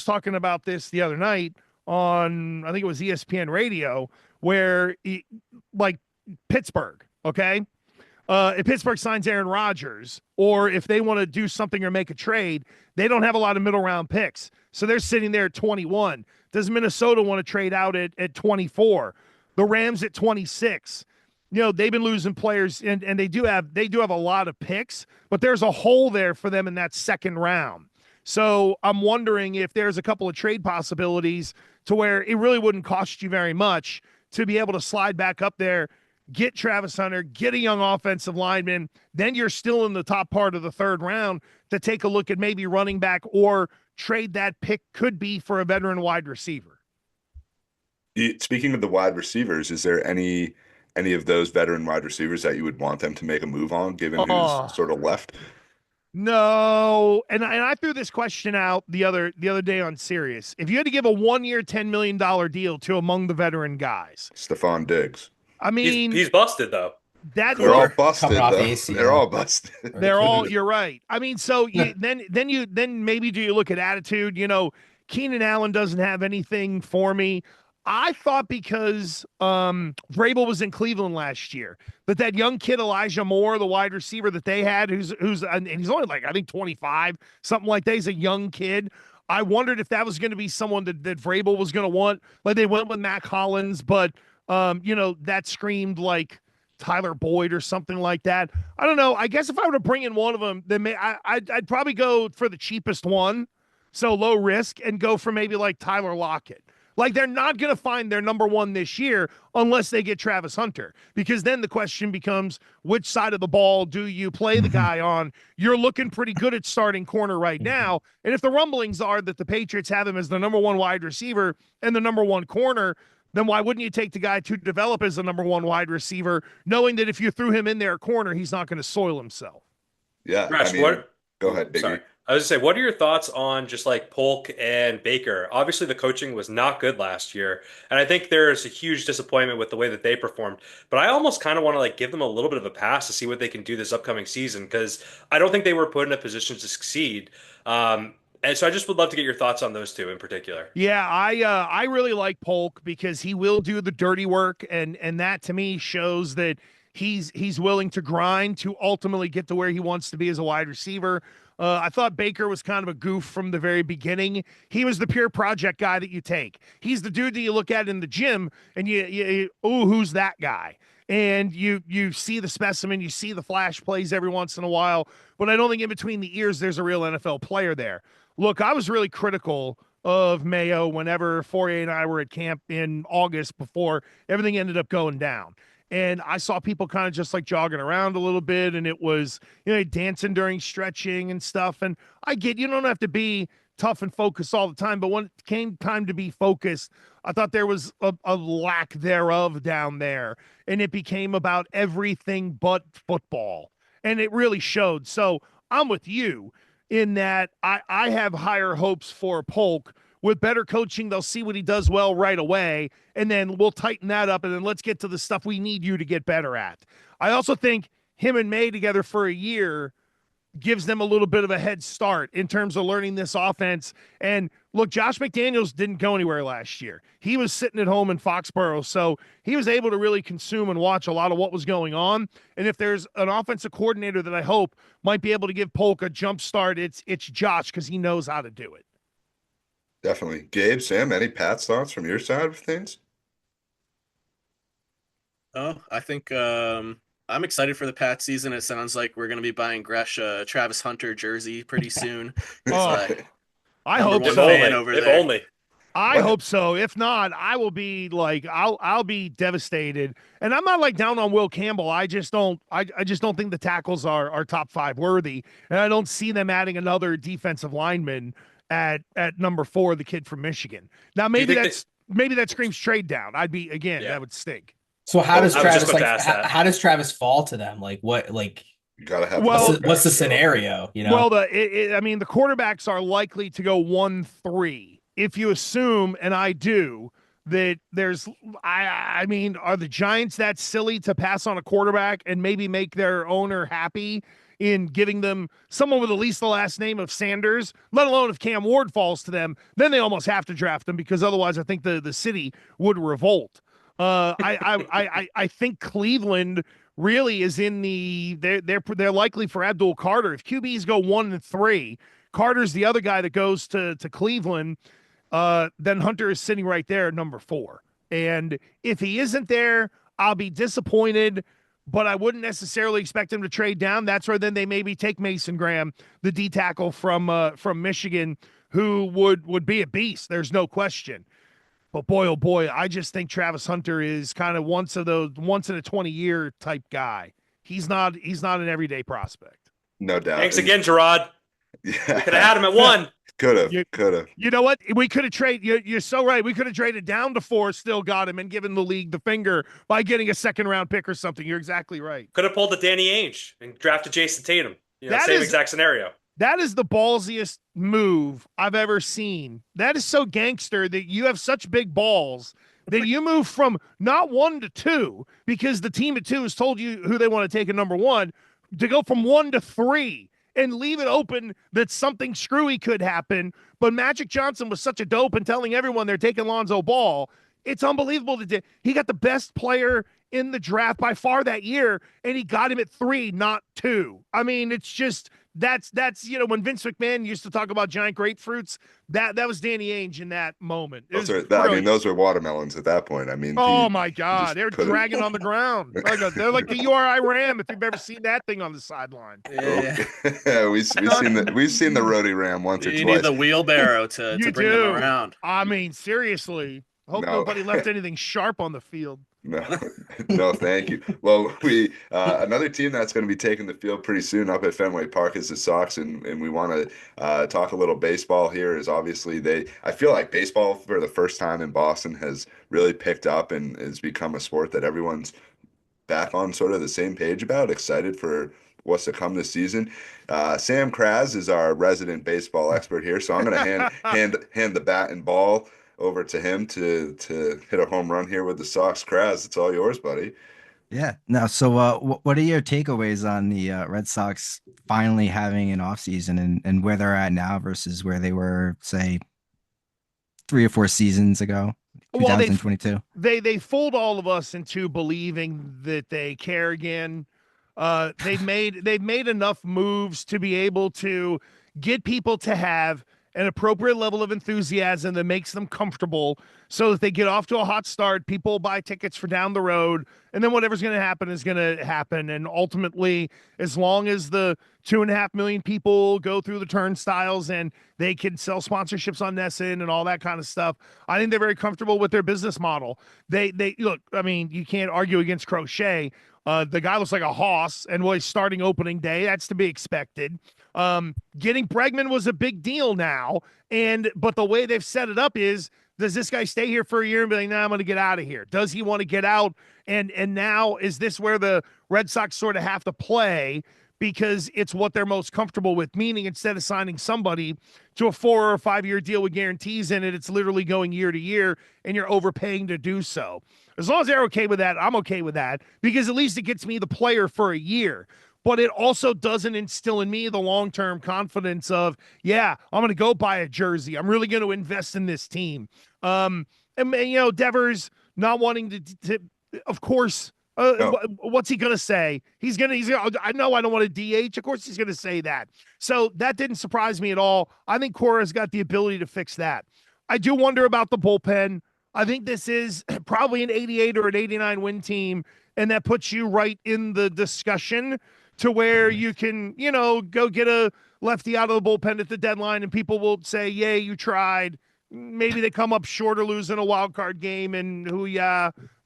talking about this the other night on, I think it was ESPN radio, where like Pittsburgh, okay? If Pittsburgh signs Aaron Rodgers, or if they want to do something or make a trade, they don't have a lot of middle round picks. So they're sitting there at 21. Does Minnesota want to trade out at 24? The Rams at 26. They've been losing players, and they do have a lot of picks, but there's a hole there for them in that 2nd round. So I'm wondering if there's a couple of trade possibilities to where it really wouldn't cost you very much to be able to slide back up there, get Travis Hunter, get a young offensive lineman. Then you're still in the top part of the third round to take a look at maybe running back, or trade that pick could be for a veteran wide receiver. Speaking of the wide receivers, is there any of those veteran wide receivers that you would want them to make a move on, given who's Oh, sort of left? no. And I threw this question out the other day on Sirius. If you had to give a 1-year, $10 million deal to among the veteran guys, Stephon Diggs. I mean, He's busted though. that They're all look, busted coming off though. the ACL. They're all busted. they're all, you're right. I mean, so then maybe do you look at attitude? Keenan Allen doesn't have anything for me. I thought because Vrabel was in Cleveland last year, that young kid Elijah Moore, the wide receiver that they had, who's and he's only like, I think 25, something like that. He's a young kid. I wondered if that was going to be someone that Vrabel was going to want. Like they went with Mac Hollins, but that screamed like Tyler Boyd or something like that. I don't know. I guess if I were to bring in one of them, then I'd probably go for the cheapest one, so low risk, and go for maybe like Tyler Lockett. Like they're not going to find their number one this year unless they get Travis Hunter, because then the question becomes, which side of the ball do you play the guy on? You're looking pretty good at starting corner right now. And if the rumblings are that the Patriots have him as the number one wide receiver and the number one corner, then why wouldn't you take the guy to develop as the number one wide receiver, knowing that if you threw him in there corner, he's not going to soil himself? Yeah. Gresh, Go ahead, Biggie. Sorry. I was gonna say, what are your thoughts on just like Polk and Baker? Obviously, the coaching was not good last year, and I think there's a huge disappointment with the way that they performed. But I almost kind of want to like give them a little bit of a pass to see what they can do this upcoming season, because I don't think they were put in a position to succeed. And so I just would love to get your thoughts on those two in particular. Yeah, I really like Polk because he will do the dirty work, and that to me shows that he's willing to grind to ultimately get to where he wants to be as a wide receiver. I thought Baker was kind of a goof from the very beginning. He was the pure project guy that you take. He's the dude that you look at in the gym and who's that guy? And you see the specimen, you see the flash plays every once in a while, but I don't think in between the ears there's a real NFL player there. Look, I was really critical of Mayo whenever Fourier and I were at camp in August before everything ended up going down. And I saw people kind of just like jogging around a little bit, and it was, dancing during stretching and stuff. And I get, you don't have to be tough and focused all the time, but when it came time to be focused, I thought there was a lack thereof down there. And it became about everything but football. And it really showed. So I'm with you in that I have higher hopes for Polk. With better coaching, they'll see what he does well right away, and then we'll tighten that up, and then let's get to the stuff we need you to get better at. I also think him and May together for a year gives them a little bit of a head start in terms of learning this offense. And look, Josh McDaniels didn't go anywhere last year. He was sitting at home in Foxborough, so he was able to really consume and watch a lot of what was going on. And if there's an offensive coordinator that I hope might be able to give Polk a jump start, it's Josh, because he knows how to do it. Definitely. Gabe, Sam, any Pat's thoughts from your side of things? Oh, I think I'm excited for the Pat season. It sounds like we're going to be buying Gresh a Travis Hunter jersey pretty soon. I hope If so. only. I hope so. If not, I will be like, I'll be devastated. And I'm not like down on Will Campbell. I just don't think the tackles are top 5 worthy. And I don't see them adding another defensive lineman at number 4, the kid from Michigan. Now maybe that screams trade down. That would stink. So how does Travis how does Travis fall to them? Like what? Like you gotta have. What's the scenario? Well, the quarterbacks are likely to go 1-3 if you assume, and I do, that there's. I mean, are the Giants that silly to pass on a quarterback and maybe make their owner happy in giving them someone with at least the last name of Sanders, let alone if Cam Ward falls to them, then they almost have to draft him, because otherwise I think the city would revolt. I think Cleveland really is in they're likely for Abdul Carter. If QBs go 1-3, Carter's the other guy that goes to Cleveland. Then Hunter is sitting right there at number 4. And if he isn't there, I'll be disappointed. but I wouldn't necessarily expect him to trade down. That's where then they maybe take Mason Graham, the D tackle from Michigan, who would be a beast. There's no question. But boy, oh boy, I just think Travis Hunter is kind of once in a 20-year type guy. He's not an everyday prospect. No doubt. Thanks again, Gerard. Yeah. We could have had him at 1. Could have. You know what? We could have traded. You're so right. We could have traded down to 4, still got him, and given the league the finger by getting a second-round pick or something. You're exactly right. Could have pulled the Danny Ainge and drafted Jason Tatum. That Same is- exact scenario. That is the ballsiest move I've ever seen. That is so gangster that you have such big balls that you move from not 1 to 2 because the team at 2 has told you who they want to take at number 1 to go from 1 to 3 and leave it open that something screwy could happen. But Magic Johnson was such a dope and telling everyone they're taking Lonzo Ball. It's unbelievable. He got the best player in the draft by far that year, and he got him at 3, not 2. I mean, it's just that's when Vince McMahon used to talk about giant grapefruits, that was Danny Ainge in that moment. Those were watermelons at that point. I mean, oh my God, they're dragging on the ground. They're like the URI Ram. If you've ever seen that thing on the sideline, yeah, we've seen the Rhodey Ram once or twice. You need the wheelbarrow to bring them around. I mean, seriously. Hope nobody left anything sharp on the field. No, thank you. Well, we another team that's going to be taking the field pretty soon up at Fenway Park is the Sox, and we want to talk a little baseball here. Is obviously I feel like baseball for the first time in Boston has really picked up and has become a sport that everyone's back on sort of the same page about, excited for what's to come this season. Sam Kraz is our resident baseball expert here, so I'm going to hand the bat and ball over to him to hit a home run here with the Sox. Kraz, it's all yours, buddy. Yeah. No. So, what are your takeaways on the Red Sox finally having an offseason and where they're at now versus where they were, say, 3 or 4 seasens ago, 2022? Well, they fooled all of us into believing that they care again. They've made enough moves to be able to get people to have an appropriate level of enthusiasm that makes them comfortable so that they get off to a hot start. People buy tickets for down the road, and then whatever's going to happen is going to happen. And ultimately, as long as the 2.5 million people go through the turnstiles and they can sell sponsorships on NESN and all that kind of stuff, I think they're very comfortable with their business model. They look, I mean, you can't argue against Crochet. The guy looks like a hoss, and he's starting opening day. That's to be expected. Getting Bregman was a big deal now, but the way they've set it up is, does this guy stay here for a year and be like, nah, I'm going to get out of here? Does he want to get out? And now is this where the Red Sox sort of have to play because it's what they're most comfortable with? Meaning, instead of signing somebody to a 4 or 5 year deal with guarantees in it, it's literally going year to year, and you're overpaying to do so. As long as they're okay with that, I'm okay with that, because at least it gets me the player for a year. But it also doesn't instill in me the long-term confidence of, yeah, I'm going to go buy a jersey. I'm really going to invest in this team. And Devers not wanting to of course, No. what's he going to say? He's going to, I know I don't want to DH. Of course he's going to say that. So that didn't surprise me at all. I think Cora's got the ability to fix that. I do wonder about the bullpen. I think this is probably an 88 or an 89 win team, and that puts you right in the discussion to where you can, go get a lefty out of the bullpen at the deadline, and people will say, yay, you tried. Maybe they come up short or lose in a wild card game, and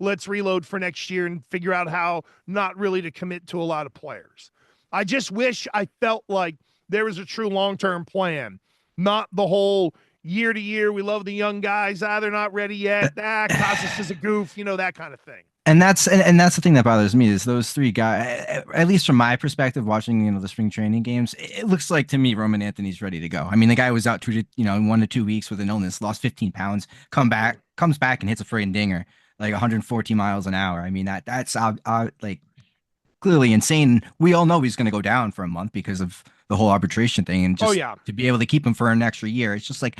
let's reload for next year and figure out how not really to commit to a lot of players. I just wish I felt like there was a true long-term plan, not the whole year to year. We love the young guys. They're not ready yet. Casas is a goof, that kind of thing. And that's the thing that bothers me is those 3 guys, at least from my perspective, watching, the spring training games, it looks like to me Roman Anthony's ready to go. I mean, the guy was out in 1 to 2 weeks with an illness, lost 15 pounds, comes back and hits a friggin' dinger, like 114 miles an hour. I mean, that's like clearly insane. We all know he's going to go down for a month because of the whole arbitration thing, and just to be able to keep him for an extra year, it's just like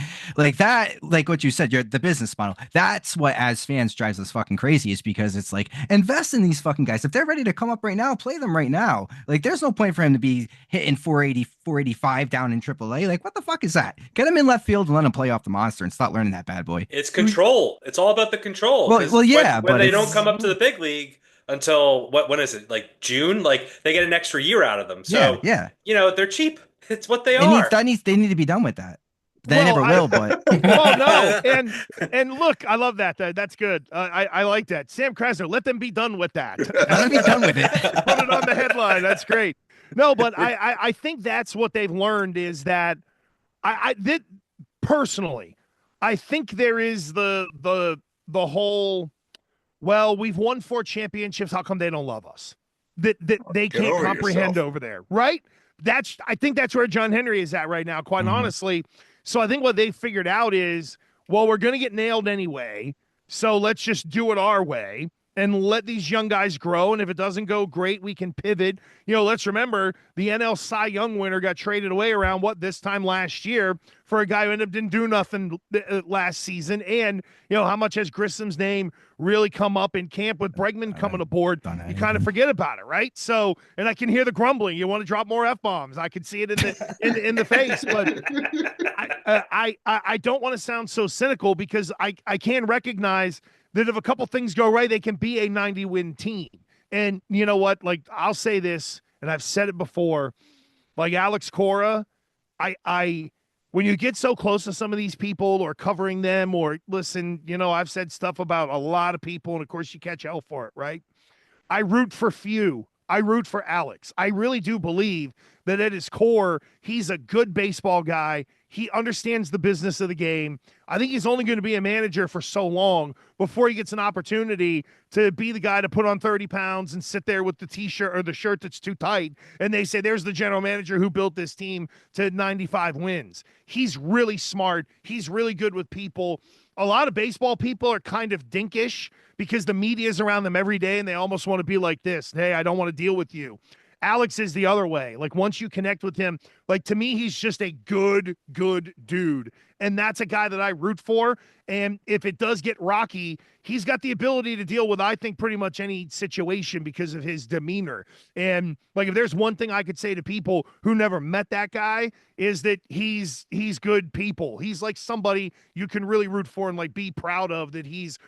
that, like what you said, the business model. That's what, as fans, drives us fucking crazy, is because it's like, invest in these fucking guys. If they're ready to come up right now, play them right now. Like, there's no point for him to be hitting 480, 485 down in AAA. Like, what the fuck is that? Get him in left field and let him play off the monster and start learning that bad boy. It's control. It's all about the control. Well, yeah, when but they don't come up to the big league, until when is it? Like June? Like they get an extra year out of them. Yeah, So, yeah. they're cheap. It's what they It needs are. they need to be done with that. They Well, never will, but well, no, and look, I love that. That's good. I like that. Sam Krasner, let them be done with that. let them be done with it. Put it on the headline. That's great. No, but I think that's what they've learned is that that personally, I think there is the whole. Well, we've won 4 championships. How come they don't love us? That they Get can't over comprehend yourself. over there, right? I think that's where John Henry is at right now, quite honestly. So I think what they figured out is, well, we're going to get nailed anyway. So let's just do it our way and let these young guys grow. And if it doesn't go great, we can pivot. Let's remember the NL Cy Young winner got traded away around this time last year for a guy who ended up didn't do nothing last season. And, how much has Grissom's name really come up in camp with Bregman coming aboard? You kind of forget about it, right? So, and I can hear the grumbling. You want to drop more F-bombs. I can see it in the face, but I don't want to sound so cynical because I can recognize that if a couple things go right, they can be a 90-win team. And you know what? Like, I'll say this, and I've said it before, like Alex Cora, when you get so close to some of these people or covering them or listen, I've said stuff about a lot of people, and of course you catch hell for it, right? I root for few. I root for Alex. I really do believe that at his core, he's a good baseball guy. He understands the business of the game. I think he's only going to be a manager for so long before he gets an opportunity to be the guy to put on 30 pounds and sit there with the T-shirt or the shirt that's too tight. And they say, there's the general manager who built this team to 95 wins. He's really smart. He's really good with people. A lot of baseball people are kind of dinkish because the media is around them every day and they almost want to be like this. Hey, I don't want to deal with you. Alex is the other way. Like once you connect with him, like to me, he's just a good dude. And that's a guy that I root for. And if it does get rocky, he's got the ability to deal with, I think, pretty much any situation because of his demeanor. And like, if there's one thing I could say to people who never met that guy is that he's good people. He's like somebody you can really root for and like be proud of that he's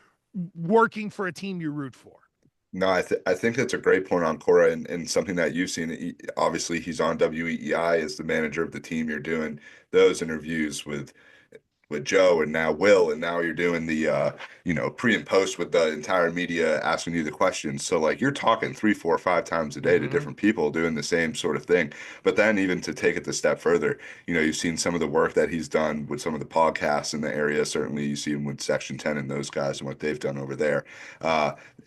working for a team you root for. No, I think that's a great point on Cora and something that you've seen. Obviously, he's on WEEI as the manager of the team. You're doing those interviews with Joe and now Will, and now you're doing the pre and post with the entire media asking you the questions. So like you're talking 3, 4, 5 times a day to different people doing the same sort of thing. But then even to take it a step further, you've seen some of the work that he's done with some of the podcasts in the area. Certainly you see him with Section 10 and those guys and what they've done over there.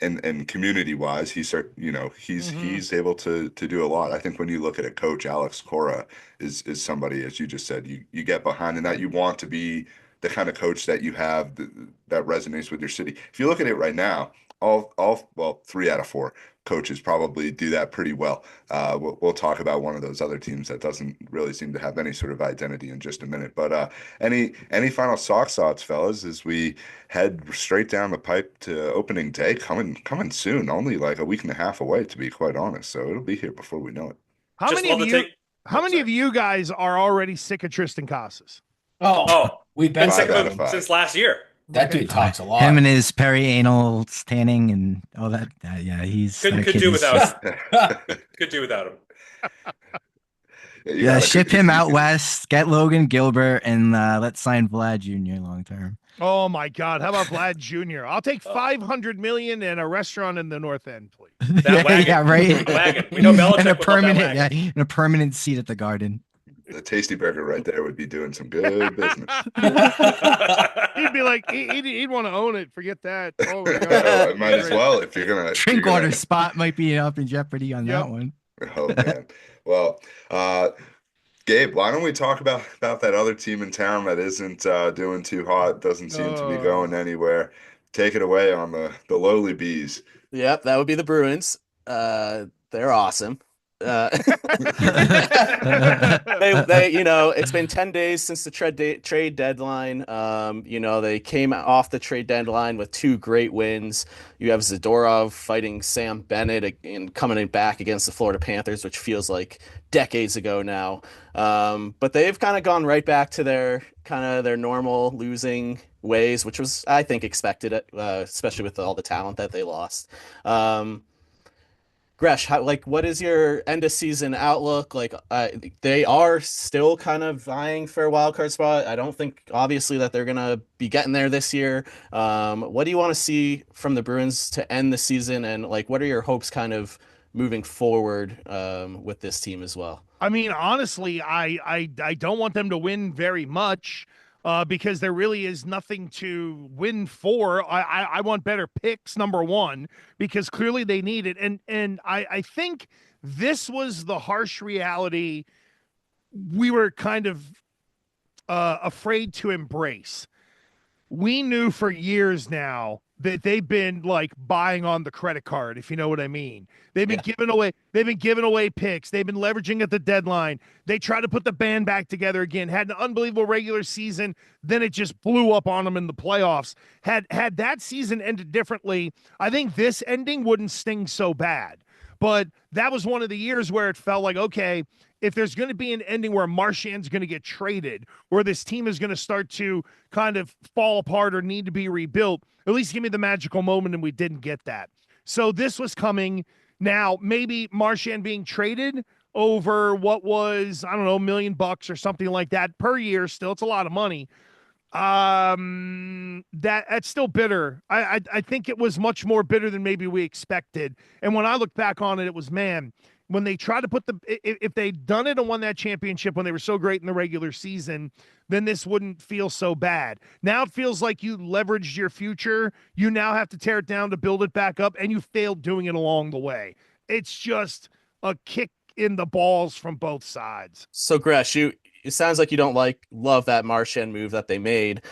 And community wise, he's able to do a lot. I think when you look at a coach, Alex Cora is somebody, as you just said, you get behind and that you want to be the kind of coach that you have that resonates with your city. If you look at it right now, well, 3 out of 4 coaches probably do that pretty well. We'll talk about one of those other teams that doesn't really seem to have any sort of identity in just a minute. But any final Sox thoughts, fellas, as we head straight down the pipe to opening day, coming soon, only like a week and a half away, to be quite honest. So it'll be here before we know it. How many of you guys are already sick of Tristan Casas? Oh, we've been been sick of 5 him since last year. That dude talks a lot. Him and his perianal tanning and all that. Yeah, he's Could do without him. Could do without him. Yeah, ship him out west, get Logan Gilbert, and let's sign Vlad Jr. long term. Oh my God! How about Vlad Jr.? I'll take $500 million and a restaurant in the North End, please. That wagon, yeah, right. The wagon. We know Belichick and a would love that wagon. and a permanent seat at the Garden. The Tasty Burger right there would be doing some good business. He'd be like, he'd want to own it. Forget that. Oh my God! I might as well if you're gonna Drinkwater spot might be up in jeopardy on that one. Oh man. Well, Gabe, why don't we talk about that other team in town that isn't doing too hot, doesn't seem to be going anywhere. Take it away on the lowly bees. Yep, that would be the Bruins. They're awesome. They it's been 10 days since the trade deadline. They came off the trade deadline with 2 great wins. You have Zadorov fighting Sam Bennett and coming back against the Florida Panthers, which feels like decades ago now. But they've kind of gone right back to their normal losing ways, which was, I think, expected, especially with all the talent that they lost. Gresh, what is your end of season outlook? They are still kind of vying for a wild card spot. I don't think obviously that they're gonna be getting there this year. What do you want to see from the Bruins to end the season, and like what are your hopes kind of moving forward with this team as well? I mean, honestly, I don't want them to win very much because there really is nothing to win for. I want better picks, number one, because clearly they need it. And I think this was the harsh reality we were kind of afraid to embrace. We knew for years now that they've been like buying on the credit card, if you know what I mean. Yeah. They've been giving away picks. They've been leveraging at the deadline. They tried to put the band back together again, had an unbelievable regular season, then it just blew up on them in the playoffs. Had that season ended differently, I think this ending wouldn't sting so bad. But that was one of the years where it felt like, okay, if there's going to be an ending where Marchand's going to get traded, where this team is going to start to kind of fall apart or need to be rebuilt, at least give me the magical moment, and we didn't get that. So this was coming. Now, maybe Marchand being traded over what was, I don't know, $1 million or something like that per year. Still, it's a lot of money. That's still bitter. I think it was much more bitter than maybe we expected. And when I look back on it, it was, man, when they try to put if they'd done it and won that championship when they were so great in the regular season, then this wouldn't feel so bad. Now it feels like you leveraged your future. You now have to tear it down to build it back up, and you failed doing it along the way. It's just a kick in the balls from both sides. So Gresh, it sounds like you don't love that Marchand move that they made.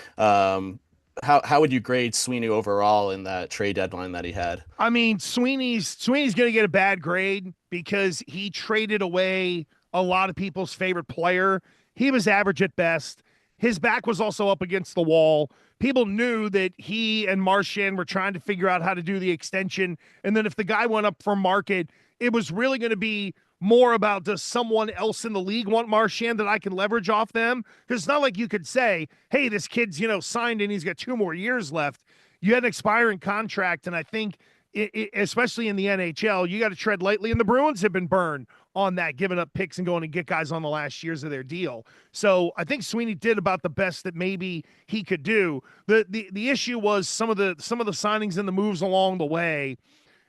How would you grade Sweeney overall in that trade deadline that he had? I mean, Sweeney's going to get a bad grade because he traded away a lot of people's favorite player. He was average at best. His back was also up against the wall. People knew that he and Marchand were trying to figure out how to do the extension. And then if the guy went up for market, it was really going to be more about, does someone else in the league want Marchand that I can leverage off them? Because it's not like you could say, hey, this kid's, signed and he's got 2 more years left. You had an expiring contract, and I think, especially in the NHL, you got to tread lightly, and the Bruins have been burned on that, giving up picks and going to get guys on the last years of their deal. So I think Sweeney did about the best that maybe he could do. The issue was some of the signings and the moves along the way.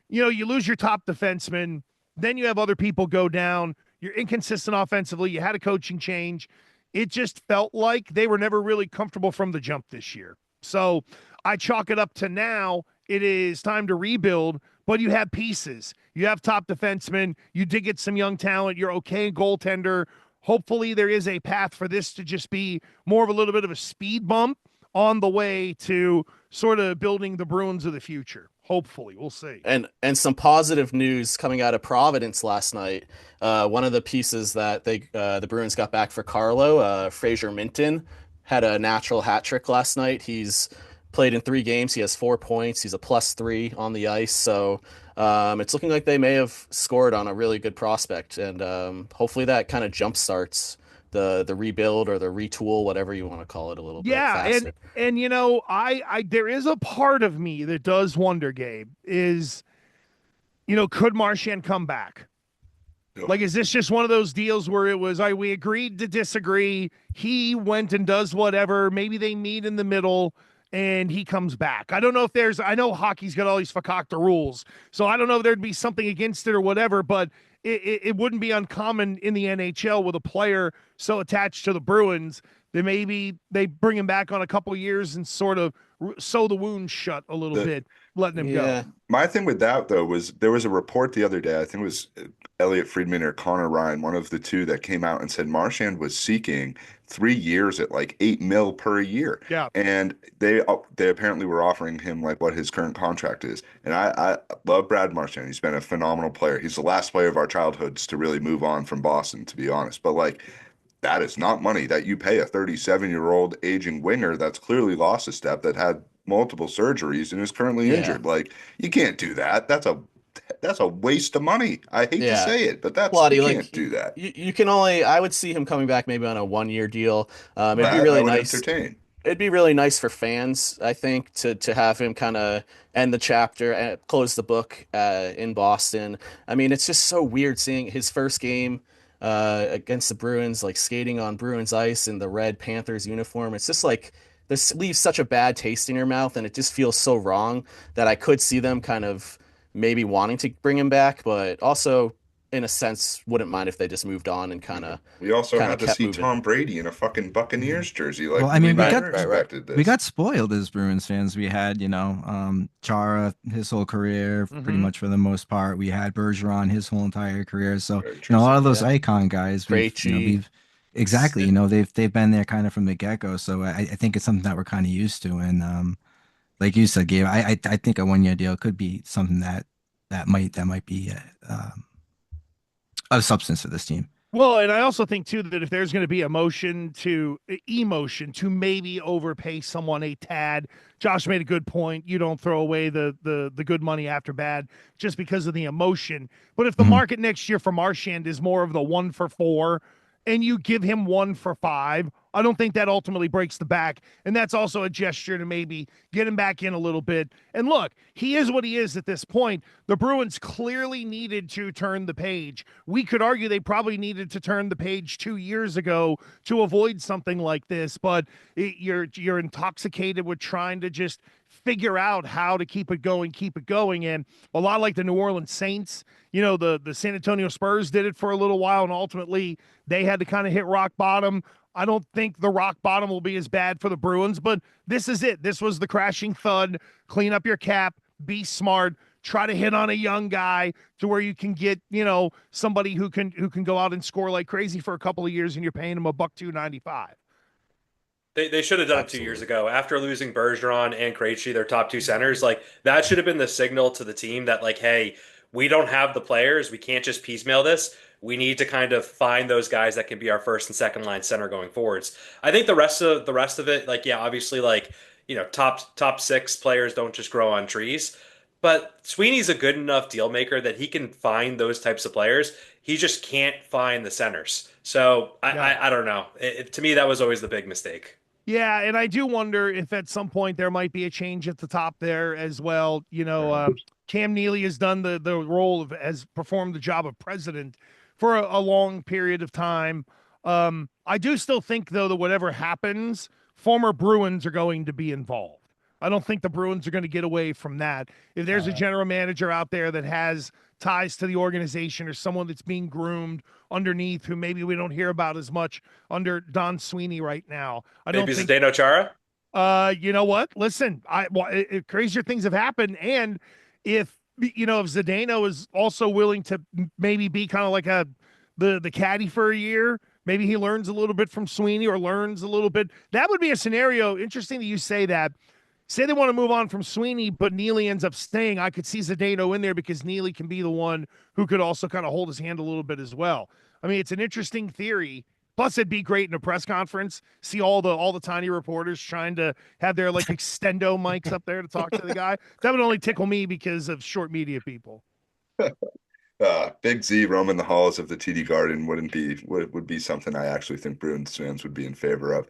You lose your top defenseman, then you have other people go down. You're inconsistent offensively. You had a coaching change. It just felt like they were never really comfortable from the jump this year. So I chalk it up to now. It is time to rebuild, but you have pieces. You have top defensemen. You did get some young talent. You're okay goaltender. Hopefully there is a path for this to just be more of a little bit of a speed bump on the way to sort of building the Bruins of the future. Hopefully, we'll see. And some positive news coming out of Providence last night. One of the pieces that the Bruins got back for Carlo, Fraser Minton, had a natural hat trick last night. He's played in 3 games. He has 4 points. He's a +3 on the ice. So it's looking like they may have scored on a really good prospect, and hopefully that kind of jumpstarts the rebuild or the retool, whatever you want to call it, a little bit faster. And I there is a part of me that does wonder, Gabe, is could Marchand come back? Yep. Like, is this just one of those deals where it was we agreed to disagree, he went and does whatever, maybe they meet in the middle and he comes back? I don't know if I know hockey's got all these fakakta rules, so I don't know if there'd be something against it or whatever, but it wouldn't be uncommon in the NHL with a player so attached to the Bruins that maybe they bring him back on a couple of years and sort of sew the wound shut a little bit, letting him go. My thing with that, though, was there was a report the other day, I think it was Elliot Friedman or Connor Ryan, one of the two, that came out and said Marchand was seeking 3 years at like $8 million per year. Yeah. And they apparently were offering him like what his current contract is. And I love Brad Marchand. He's been a phenomenal player. He's the last player of our childhoods to really move on from Boston, to be honest. But like, that is not money that you pay a 37-year-old aging winger that's clearly lost a step, that had multiple surgeries and is currently injured. Like, you can't do that. That's a waste of money. I hate to say it, but you can't do that. You can only, I would see him coming back maybe on a 1-year deal. It'd be really nice. Entertain. it'd be really nice for fans, I think, to have him kind of end the chapter and close the book in Boston. I mean, it's just so weird seeing his first game against the Bruins, like skating on Bruins ice in the red Panthers uniform. It's just like this leaves such a bad taste in your mouth, and it just feels so wrong that I could see them kind of maybe wanting to bring him back, but also in a sense wouldn't mind if they just moved on and We also kind of had to kept see moving. Tom Brady in a fucking Buccaneers jersey. Well, Like I mean, we we Right, got never right, right. expected we this. got spoiled as Bruins fans. We had, Chara his whole career, pretty Mhm. much for the most part. We had Bergeron his whole entire career. So, Very a true. lot of those Yeah. icon guys, Krejci. we've exactly, they've been there kind of from the get-go. So I think it's something that we're kind of used to. And like you said, Gabe, I think a 1 year deal could be something that might be of substance for this team. Well, and I also think too that if there's going to be emotion to maybe overpay someone a tad, Josh made a good point. You don't throw away the good money after bad just because of the emotion. But if the Mhm. market next year for Marchand is more of the 1 for 4, and you give him 1 for 5, I don't think that ultimately breaks the back. And that's also a gesture to maybe get him back in a little bit. And look, he is what he is at this point. The Bruins clearly needed to turn the page. We could argue they probably needed to turn the page 2 years ago to avoid something like this, but you're intoxicated with trying to just figure out how to keep it going. And a lot like the New Orleans Saints, the San Antonio Spurs did it for a little while, and ultimately they had to kind of hit rock bottom. I don't think the rock bottom will be as bad for the Bruins, but this is it. This was the crashing thud. Clean up your cap, be smart, try to hit on a young guy to where you can get, somebody who can go out and score like crazy for a couple of years, and you're paying him $1.295. They should have done it 2 years Absolutely. ago after losing Bergeron and Krejci, their top two centers. Like that should have been the signal to the team that like, hey, we don't have the players. We can't just piecemeal this. We need to kind of find those guys that can be our first and second line center going forwards. I think the rest of it, like yeah, obviously like top six players don't just grow on trees, but Sweeney's a good enough deal maker that he can find those types of players. He just can't find the centers. So I Yeah. I, I don't know. To me, that was always the big mistake. Yeah, and I do wonder if at some point there might be a change at the top there as well. Cam Neely has done the role of has performed the job of president for a long period of time. I do still think though that whatever happens, former Bruins are going to be involved. I don't think the Bruins are going to get away from that. If there's a general manager out there that has ties to the organization or someone that's being groomed underneath who maybe we don't hear about as much under Don Sweeney right now. I don't Maybe think Zdeno Chara. you know what? Listen, crazier things have happened, and if Zdeno is also willing to maybe be kind of like the caddy for a year, maybe he learns a little bit from Sweeney or learns a little bit. That would be a scenario. Interesting that you say that. Say they want to move on from Sweeney, but Neely ends up staying. I could see Zdeno in there because Neely can be the one who could also kind of hold his hand a little bit as well. I mean, it's an interesting theory. Plus, it'd be great in a press conference. See all the tiny reporters trying to have their like extendo mics up there to talk to the guy. That would only tickle me because of short media people. Big Z roaming the halls of the TD Garden would be something I actually think Bruins fans would be in favor of.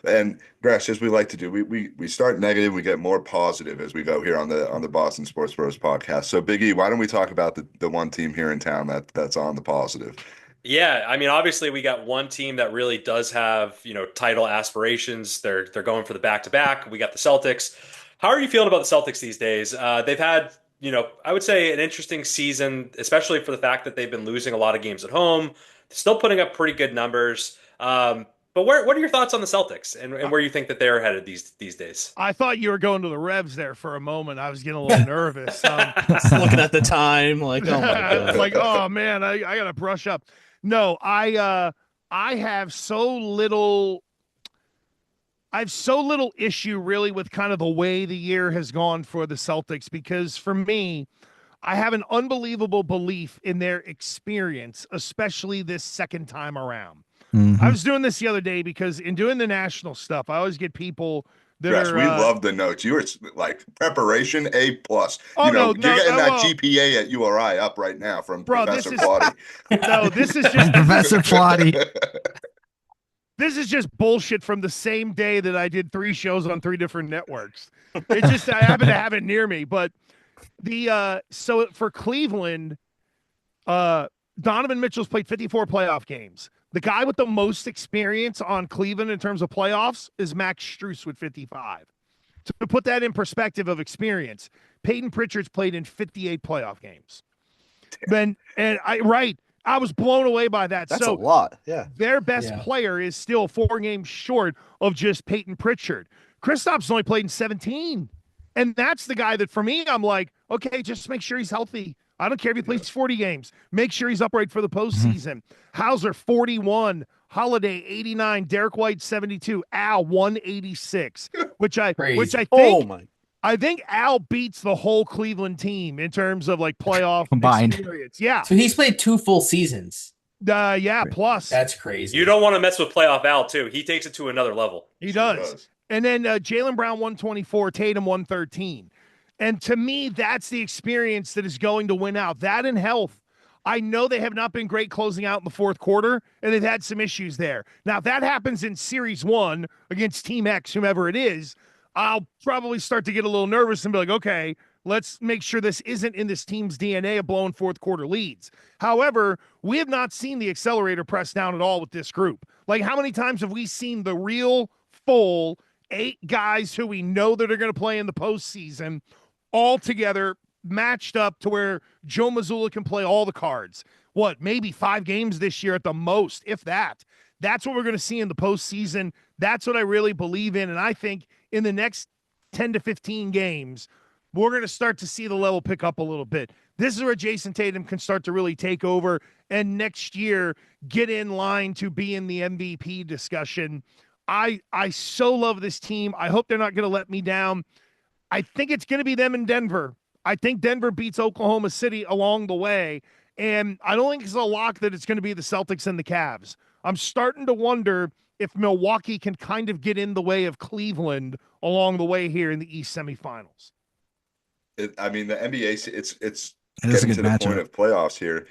And Gresh, as we like to do, we start negative, we get more positive as we go here on the Boston Sports Bros podcast. So Big E, why don't we talk about the one team here in town that's on the positive? Yeah, I mean, obviously we got one team that really does have, title aspirations. They're going for the back-to-back. We got the Celtics. How are you feeling about the Celtics these days? They've had, I would say an interesting season, especially for the fact that they've been losing a lot of games at home, still putting up pretty good numbers. But what are your thoughts on the Celtics and where you think that they're headed these days? I thought you were going to the Revs there for a moment. I was getting a little nervous. Looking at the time, like, oh my It's god. like, oh man, I gotta brush up. No, I have so little issue really with kind of the way the year has gone for the Celtics because for me, I have an unbelievable belief in their experience, especially this second time around. I Mhm. was doing this the other day because in doing the national stuff, I always get people that Gresh, are we love the notes. You were like preparation A plus. oh no, You're no, getting that well, GPA at URI up right now from bro, Professor Plotty. no, this is just Professor Plotty. This is just bullshit from the same day that I did 3 shows on 3 different networks. It just I happen to have it near me. But the so for Cleveland, Donovan Mitchell's played 54 playoff games. The guy with the most experience on Cleveland in terms of playoffs is Max Strus with 55. To put that in perspective of experience, Peyton Pritchard's played in 58 playoff games. I was blown away by that. That's so a lot. Yeah. their best player is still 4 games short of just Peyton Pritchard. Kristaps only played in 17. And that's the guy that, for me, I'm like, okay, just make sure he's healthy. I don't care if he plays 40 games. Make sure he's upright for the postseason. Hauser, 41. Holiday, 89. Derek White, 72. Al, 186. Which I think I think Al beats the whole Cleveland team in terms of like playoff combined experience. Yeah. So he's played 2 full seasons. Plus. That's crazy. You don't want to mess with playoff Al, too. He takes it to another level. He does. And then Jaylen Brown, 124, Tatum, 113. And to me, that's the experience that is going to win out. That and health. I know they have not been great closing out in the fourth quarter, and they've had some issues there. Now, if that happens in Series 1 against Team X, whomever it is, I'll probably start to get a little nervous and be like, okay, let's make sure this isn't in this team's DNA of blowing fourth quarter leads. However, we have not seen the accelerator press down at all with this group. Like, how many times have we seen the real, full 8 guys who we know that are going to play in the postseason all together, matched up to where Joe Mazzulla can play all the cards? What, maybe 5 games this year at the most, if that. That's what we're going to see in the postseason. That's what I really believe in. And I think in the next 10 to 15 games, we're going to start to see the level pick up a little bit. This is where Jason Tatum can start to really take over and next year get in line to be in the MVP discussion. I so love this team. I hope they're not going to let me down. I think it's going to be them in Denver. I think Denver beats Oklahoma City along the way. And I don't think it's a lock that it's going to be the Celtics and the Cavs. I'm starting to wonder if Milwaukee can kind of get in the way of Cleveland along the way here in the East semifinals. The NBA, it's getting to the point of playoffs here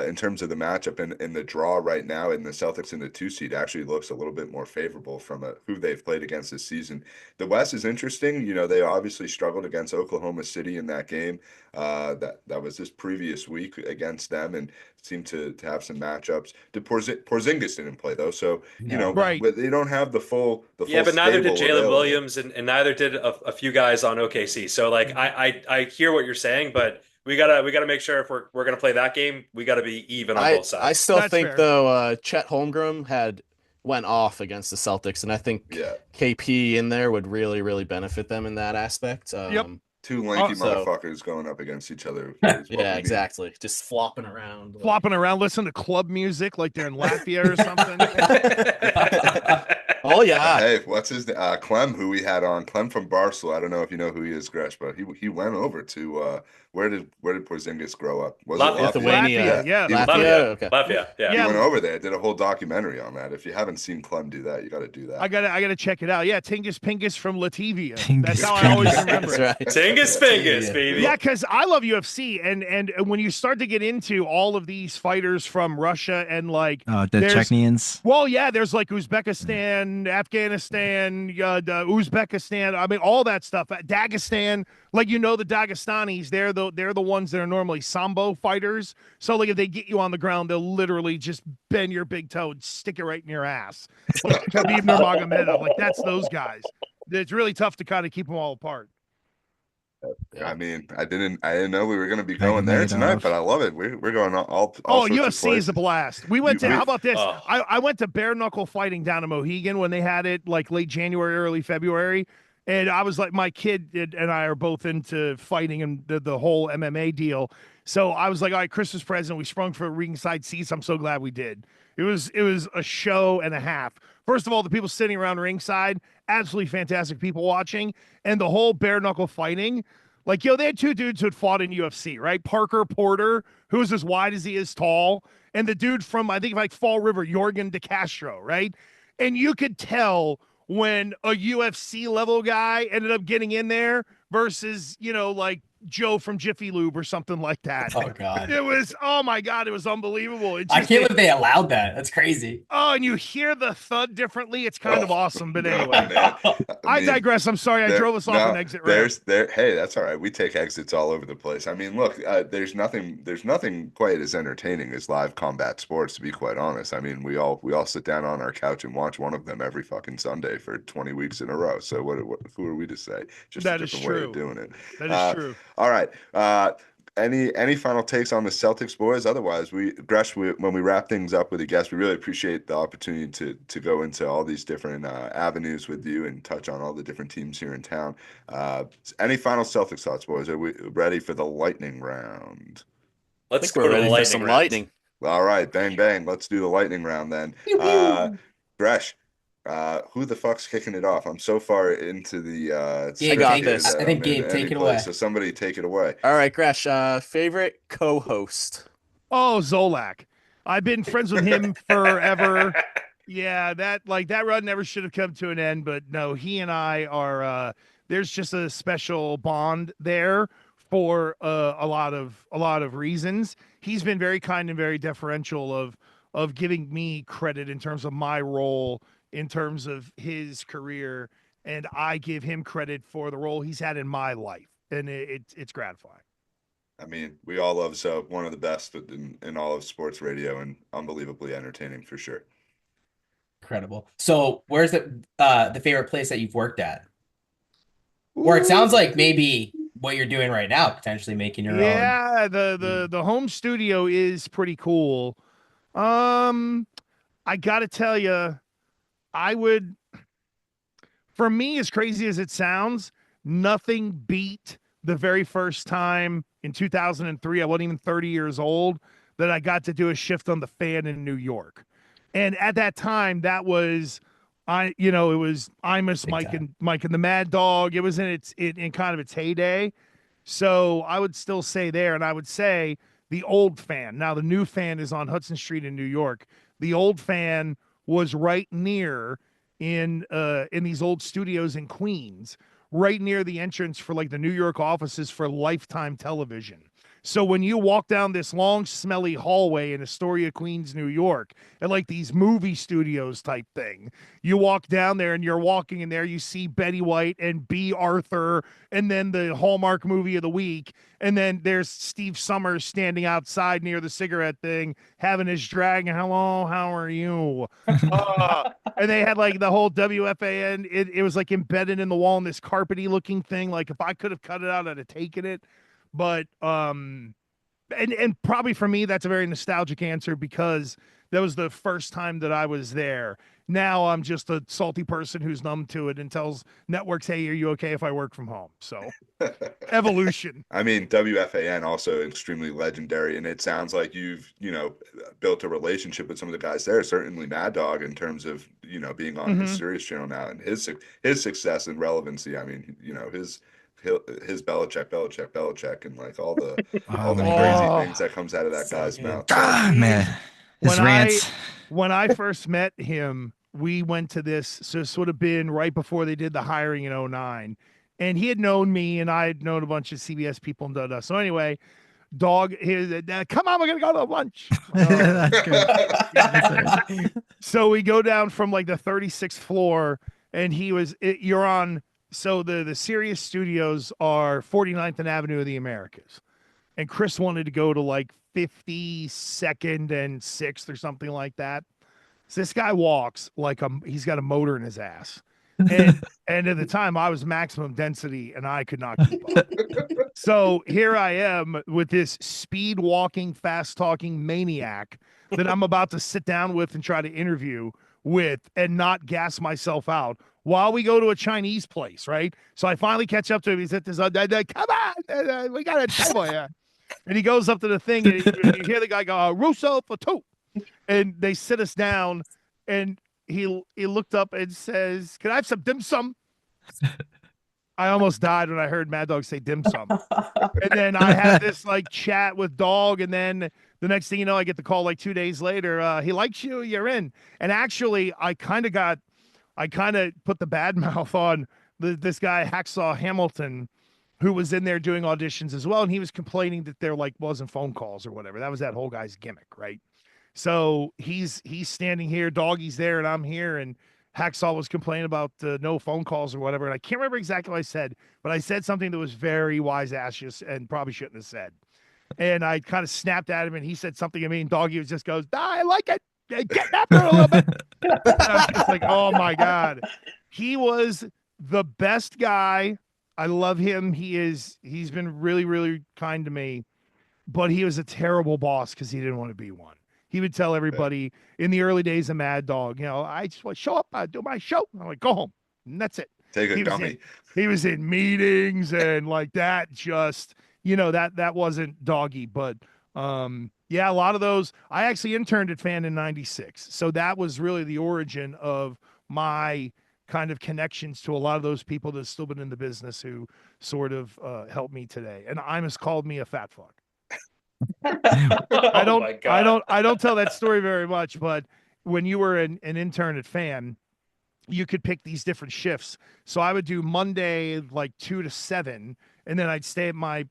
in terms of the matchup, and the draw right now in the Celtics in the 2 seed actually looks a little bit more favorable from who they've played against this season. The West is interesting. You know, they obviously struggled against Oklahoma City in that game. That was this previous week against them, and seemed to have some matchups. Porzingis didn't play though, so they don't have the full. But neither did Jalen Williams, and neither did a few guys on OKC. So like I hear what you're saying, but we gotta make sure if we're gonna play that game, we gotta be even on both sides. I still think though, Chet Holmgren went off against the Celtics, and I think KP in there would really, really benefit them in that aspect. Yep. 2 lanky motherfuckers going up against each other. Yeah, exactly. Just flopping around. Listen to club music like they're in Latvia or something. Oh yeah. Hey, what's his name? Clem, who we had on. Clem from Barcelona. I don't know if you know who he is, Gresh, but he went over to where did Porzingis grow up? Was Latvia. it Lithuania? Yeah. Latvia. Okay. Latvia. Yeah. He went over there, did a whole documentary on that. If you haven't seen Clem do that, you got to do that. I gotta check it out. Yeah, Tingus Pingus from Latvia. That's how I always remember it. That's right. Tingus Pingus, baby. Yeah, because I love UFC, and when you start to get into all of these fighters from Russia and like the Chechenians. Well, yeah, there's like Uzbekistan, Afghanistan, Uzbekistan. I mean, all that stuff. Dagestan, like the Dagestanis, they're the ones that are normally sambo fighters. So like if they get you on the ground, they'll literally just bend your big toe and stick it right in your ass. Like Khabib Nurmagomedov, like that's those guys. It's really tough to kind of keep them all apart. I mean, I didn't know we were going to be going there tonight, but I love it. We're going all UFC is a blast. We went to how about this? I went to bare knuckle fighting down in Mohegan when they had it like late January, early February. And I was like, my kid and I are both into fighting and the whole MMA deal. So I was like, all right, Christmas present. We sprung for ringside seats. I'm so glad we did. It was a show and a half. First of all, the people sitting around ringside, absolutely fantastic people watching, and the whole bare knuckle fighting. Like, they had 2 dudes who had fought in UFC, right? Parker Porter, who is as wide as he is tall, and the dude from, I think, like Fall River, Jorgen De Castro, right? And you could tell when a UFC level guy ended up getting in there versus, like Joe from Jiffy Lube or something like that. Oh God. It was, oh my God, it was unbelievable. It I just, can't believe they allowed that. That's crazy. oh, and you hear the thud differently. It's kind of Oh, awesome. But no, anyway, man. I mean, digress. I'm sorry. I drove us off an exit ramp. Hey, that's all right. We take exits all over the place. I mean, look, there's nothing quite as entertaining as live combat sports, to be quite honest. I mean, we all sit down on our couch and watch one of them every fucking Sunday for 20 weeks in a row. So who are we to say? Just a That is different way of true. doing it. That is true. All right. Any final takes on the Celtics, boys? Otherwise, when we wrap things up with a guest, we really appreciate the opportunity to go into all these different avenues with you and touch on all the different teams here in town. Any final Celtics thoughts, boys? Are we ready for the lightning round? I Let's think go we're to the ready for lightning some round. lightning. All right, bang bang. Let's do the lightning round then. Pew, pew. Gresh, who the fuck's kicking it off? I'm so far into the Gabe, I got script here this. that I think I'm in Gabe, take any it place. away. So somebody take it away. All right, Gresh, favorite co-host. Oh, Zolak. I've been friends with him forever. Yeah, that run never should have come to an end, but no, he and I are there's just a special bond there for a lot of reasons. He's been very kind and very deferential of giving me credit in terms of my role in terms of his career, and I give him credit for the role he's had in my life, and it's gratifying. I mean, we all love Zoe, one of the best in all of sports radio and unbelievably entertaining for sure. Incredible. So, where's the favorite place that you've worked at? Or it sounds like maybe what you're doing right now, potentially making your own. Yeah, the home studio is pretty cool. I gotta tell you, I would, for me, as crazy as it sounds, nothing beat the very first time in 2003. I wasn't even 30 years old that I got to do a shift on the Fan in New York, and at that time, that was. It was Imus, Big time. Mike and the Mad Dog. It was in kind of its heyday. So I would still say there, and I would say the old Fan. Now the new Fan is on Hudson Street in New York. The old Fan was right near in these old studios in Queens, right near the entrance for like the New York offices for Lifetime Television. So when you walk down this long, smelly hallway in Astoria, Queens, New York, and like these movie studios type thing, you walk down there and you're walking in there, you see Betty White and B. Arthur, and then the Hallmark movie of the week. And then there's Steve Summers standing outside near the cigarette thing, having his drag. Hello, how are you? And they had like the whole WFAN. It was like embedded in the wall in this carpety looking thing. Like if I could have cut it out, I'd have taken it. But and probably for me, that's a very nostalgic answer because that was the first time that I was there. Now I'm just a salty person who's numb to it and tells networks, "Hey, are you okay if I work from home?" So evolution. I mean, WFAN also extremely legendary, and it sounds like you've built a relationship with some of the guys there. Certainly, Mad Dog in terms of being on his Sirius channel now and his success and relevancy. I mean, his Belichick, and like all the crazy things that comes out of that guy's mouth. Ah, man, his rants. When I first met him, we went to this. So this would have been right before they did the hiring in 2009. And he had known me, and I had known a bunch of CBS people and da. So anyway, Dog, come on, we're gonna go to lunch. That's good. So we go down from like the 36th floor, and you're on. So the Sirius studios are 49th and Avenue of the Americas, and Chris wanted to go to like 52nd and 6th or something like that. So this guy walks like he's got a motor in his ass. And at the time I was maximum density and I could not keep up. So here I am with this speed walking, fast talking maniac that I'm about to sit down with and try to interview with and not gas myself out while we go to a Chinese place, right? So I finally catch up to him. He's at this, come on, we got a table here. And he goes up to the thing, and you hear the guy go, Russo for two. And they sit us down, and he looked up and says, can I have some dim sum? I almost died when I heard Mad Dog say dim sum. And then I had this like chat with Dog, and then the next thing you know, I get the call like 2 days later. He likes you, you're in. And actually, I kind of put the bad mouth on this guy, Hacksaw Hamilton, who was in there doing auditions as well, and he was complaining that there like wasn't phone calls or whatever. That was that whole guy's gimmick, right? So he's standing here, Doggy's there, and I'm here, and Hacksaw was complaining about no phone calls or whatever. And I can't remember exactly what I said, but I said something that was very wise asses and probably shouldn't have said. And I kind of snapped at him, and he said something to me, and Doggy just goes, I like it. Get after it a little bit. And I'm just like, oh my God. He was the best guy. I love him. He's been really, really kind to me, but he was a terrible boss because he didn't want to be one. He would tell everybody in the early days of Mad Dog, I just want to show up, I do my show. I'm like, go home. And that's it. Take a dummy. He was in meetings and like that just, that wasn't Doggy, but yeah, a lot of those. I actually interned at Fan in '96, so that was really the origin of my kind of connections to a lot of those people that have still been in the business who sort of helped me today. And Imus called me a fat fuck. I Oh my God. I don't tell that story very much, but when you were an intern at Fan, you could pick these different shifts. So I would do Monday like 2 to 7, and then I'd stay at my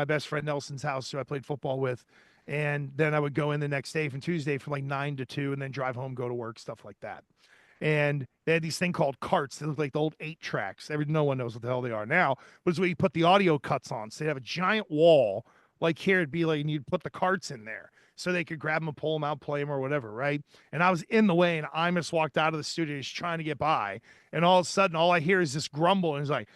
best friend Nelson's house who I played football with. And then I would go in the next day from Tuesday from like 9 to 2, and then drive home, go to work, stuff like that. And they had these thing called carts. They look like the old 8-tracks. No one knows what the hell they are now. But it's where you put the audio cuts on. So they have a giant wall. Like here, it'd be like, and you'd put the carts in there so they could grab them and pull them out, play them or whatever, right? And I was in the way, and Imus walked out of the studio. He's trying to get by. And all of a sudden, all I hear is this grumble. And he's like,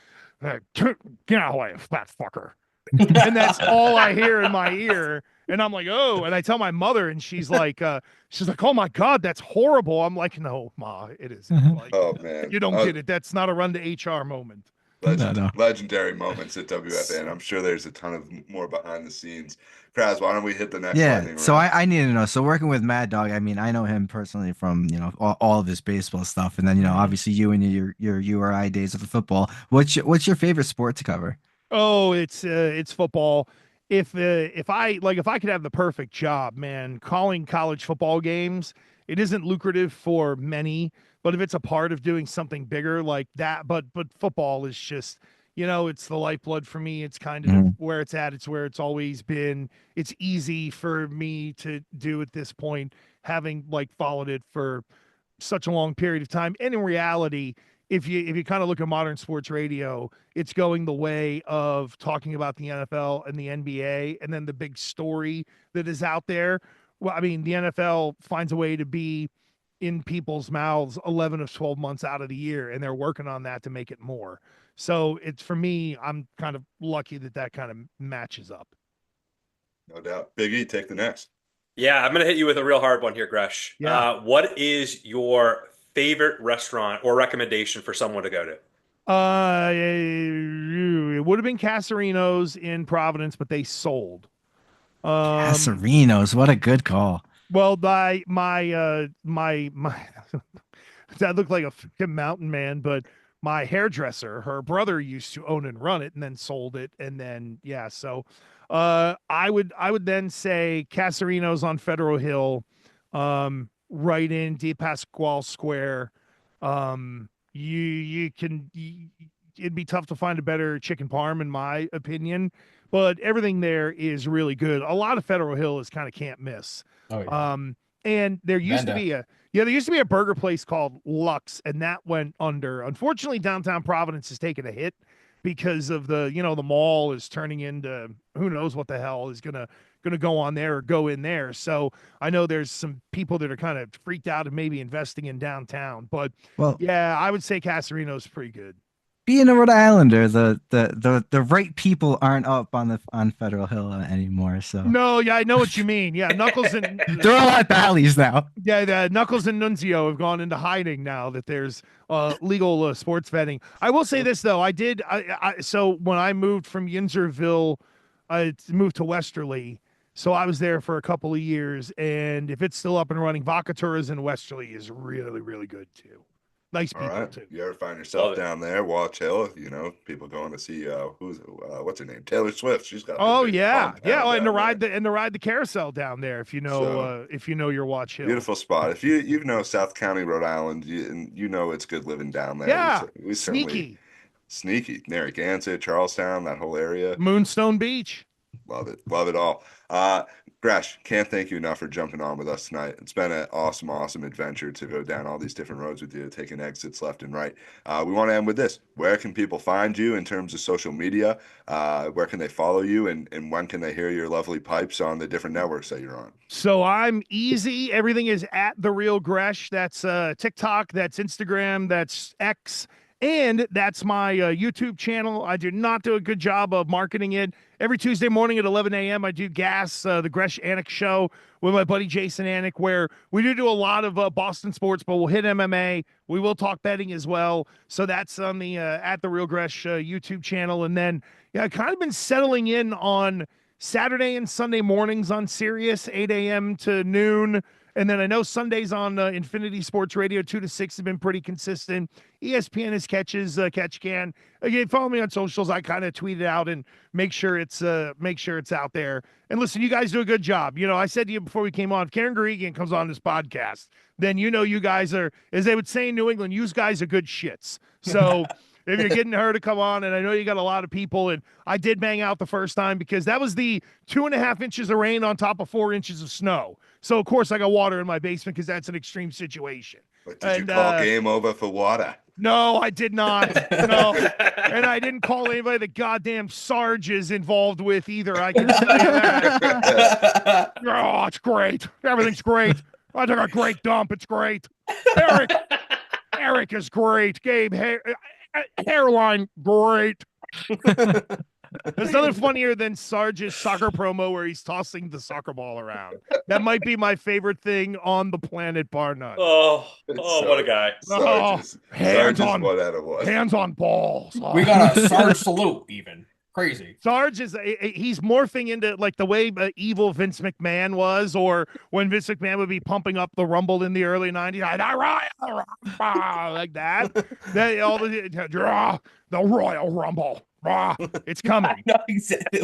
get out of the way, fat fucker. And that's all I hear in my ear. And I'm like, oh, and I tell my mother, and she's like, oh my God, that's horrible. I'm like, no, Ma, it isn't. Like, Oh man, you don't get it. That's not a run to HR moment. No. Legendary moments at WFN. I'm sure there's a ton of more behind the scenes. Kraz, why don't we hit the next Yeah, lightning so round? I need to know. So working with Mad Dog, I mean, I know him personally from, all of his baseball stuff, and then, obviously you and your URI days of the football. What's your favorite sport to cover? Oh, it's football. If I could have the perfect job, man, calling college football games, it isn't lucrative for many, but if it's a part of doing something bigger like that, but football is just, it's the lifeblood for me. It's kind of Mhm. where it's at. It's where it's always been. It's easy for me to do at this point, having like followed it for such a long period of time. And in reality, if you kind of look at modern sports radio, it's going the way of talking about the NFL and the NBA, and then the big story that is out there. Well, I mean, the NFL finds a way to be in people's mouths 11 of 12 months out of the year, and they're working on that to make it more. So it's, for me, I'm kind of lucky that kind of matches up. No doubt. Big E, take the next. Yeah, I'm gonna hit you with a real hard one here, Gresh. Yeah. What is your favorite restaurant or recommendation for someone to go to? It would have been Casarino's in Providence, but they sold. Casarinos, what a good call. Well, my that looked like a freaking mountain man, but my hairdresser, her brother used to own and run it and then sold it. And then, yeah, so I would then say Casarino's on Federal Hill, right in De Pasquale Square. It'd be tough to find a better chicken parm in my opinion, but everything there is really good. A lot of Federal Hill is kind of can't miss. Oh yeah. And there used to Venda. be a burger place called Lux, and that went under. Unfortunately, downtown Providence has taken a hit because of the mall is turning into who knows what the hell is gonna go on there or go in there. So I know there's some people that are kind of freaked out and maybe investing in downtown. But Well, yeah, I would say Casarino's pretty good. being a Rhode Islander, the right people aren't up on Federal Hill anymore. So No, yeah, I know what you mean. Yeah, Knuckles and they're all at Bally's now. yeah, the Knuckles and Nunzio have gone into hiding now that there's legal sports betting. I will say this though, so when I moved from Yinzerville, I moved to Westerly. So I was there for a couple of years, and if it's still up and running, Vacaturas in Westerly is really, really good too. Nice All people right. too. You ever find yourself Love it. down there, Watch Hill, people going to see what's her name? Taylor Swift. She's got Oh the big yeah, compound yeah, and down there. the ride the carousel down there. If you know your Watch Hill. Beautiful spot. If you know South County, Rhode Island, you know it's good living down there. Yeah, We certainly sneaky. sneaky. Narragansett, Charlestown, that whole area. Moonstone Beach. Love it. Love it all. Gresh, can't thank you enough for jumping on with us tonight. It's been an awesome, awesome adventure to go down all these different roads with you, taking exits left and right. We want to end with this. Where can people find you in terms of social media? Where can they follow you? And when can they hear your lovely pipes on the different networks that you're on? So I'm easy. Everything is at The Real Gresh. That's TikTok, that's Instagram, that's X, and that's my YouTube channel. I do not do a good job of marketing it. Every Tuesday morning at 11 a.m., I do Gas, the Gresh Anik Show with my buddy Jason Anik, where we do a lot of Boston sports, but we'll hit MMA. We will talk betting as well. So that's on the at The Real Gresh YouTube channel. And then, yeah, I've kind of been settling in on Saturday and Sunday mornings on Sirius, 8 a.m. to noon. And then I know Sundays on Infinity Sports Radio, 2 to 6 have been pretty consistent. ESPN is catch can. Again, follow me on socials. I kind of tweet it out and make sure it's out there. And listen, you guys do a good job. You know, I said to you before we came on, if Karen Guregian comes on this podcast, then you know you guys are, as they would say in New England, you guys are good shits. So if you're getting her to come on, and I know you got a lot of people, and I did bang out the first time because that was the 2.5 inches of rain on top of 4 inches of snow. So, of course, I got water in my basement because that's an extreme situation. But did you call game over for water? No, I did not. No. And I didn't call anybody the goddamn Sarge is involved with either. I can tell you that. Oh, it's great. Everything's great. I took a great dump. It's great. Eric is great. Gabe, hairline, great. There's nothing funnier than Sarge's soccer promo where he's tossing the soccer ball around. That might be my favorite thing on the planet, bar none. What a guy. Sarge is one out of one. Hands on balls. Oh. We got a Sarge salute even. Crazy. Sarge is he's morphing into like the way evil Vince McMahon was, or when Vince McMahon would be pumping up the Rumble in the early 90s, like that. All the Royal Rumble. It's coming. I know exactly.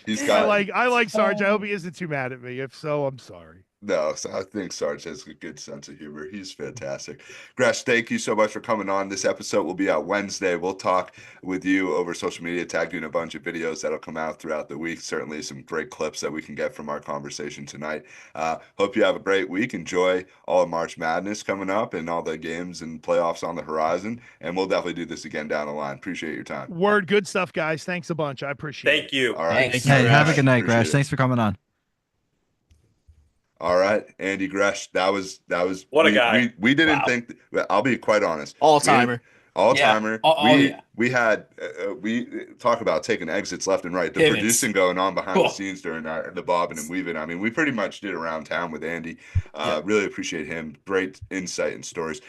He's got. I like Sarge. I hope he isn't too mad at me. If so, I'm sorry. No, so I think Sarge has a good sense of humor. He's fantastic. Gresh, thank you so much for coming on. This episode will be out Wednesday. We'll talk with you over social media, tag you in a bunch of videos that'll come out throughout the week. Certainly some great clips that we can get from our conversation tonight. Hope you have a great week. Enjoy all of March Madness coming up and all the games and playoffs on the horizon. And we'll definitely do this again down the line. Appreciate your time. Word, good stuff, guys. Thanks a bunch. I appreciate it. Thank you. All right. Thanks. Hey, have a good night, Appreciate Gresh. it. Thanks for coming on. All right, Andy Gresh. That was What a guy. We didn't Wow. think. I'll be quite honest. All timer. All Yeah. timer. Yeah. We had we talk about taking exits left and right. The Pivots. producing going on behind Cool. the scenes during the bobbing and weaving. I mean, we pretty much did around town with Andy. Really appreciate him. Great insight and stories.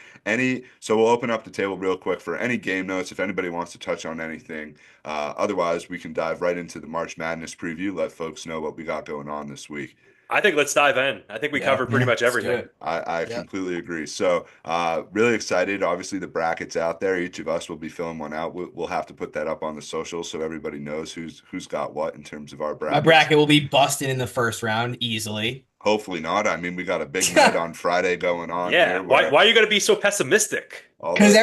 So we'll open up the table real quick for any game notes if anybody wants to touch on anything. Otherwise, we can dive right into the March Madness preview. Let folks know what we got going on this week. I think let's dive in. I think we covered pretty much Let's do everything. it. I completely agree. So really excited. Obviously, the bracket's out there. Each of us will be filling one out. We'll have to put that up on the socials so everybody knows who's got what in terms of our bracket. My bracket will be busted in the first round easily. Hopefully not. I mean, we got a big night on Friday going on. Yeah. Here Why are you going to be so pessimistic? Because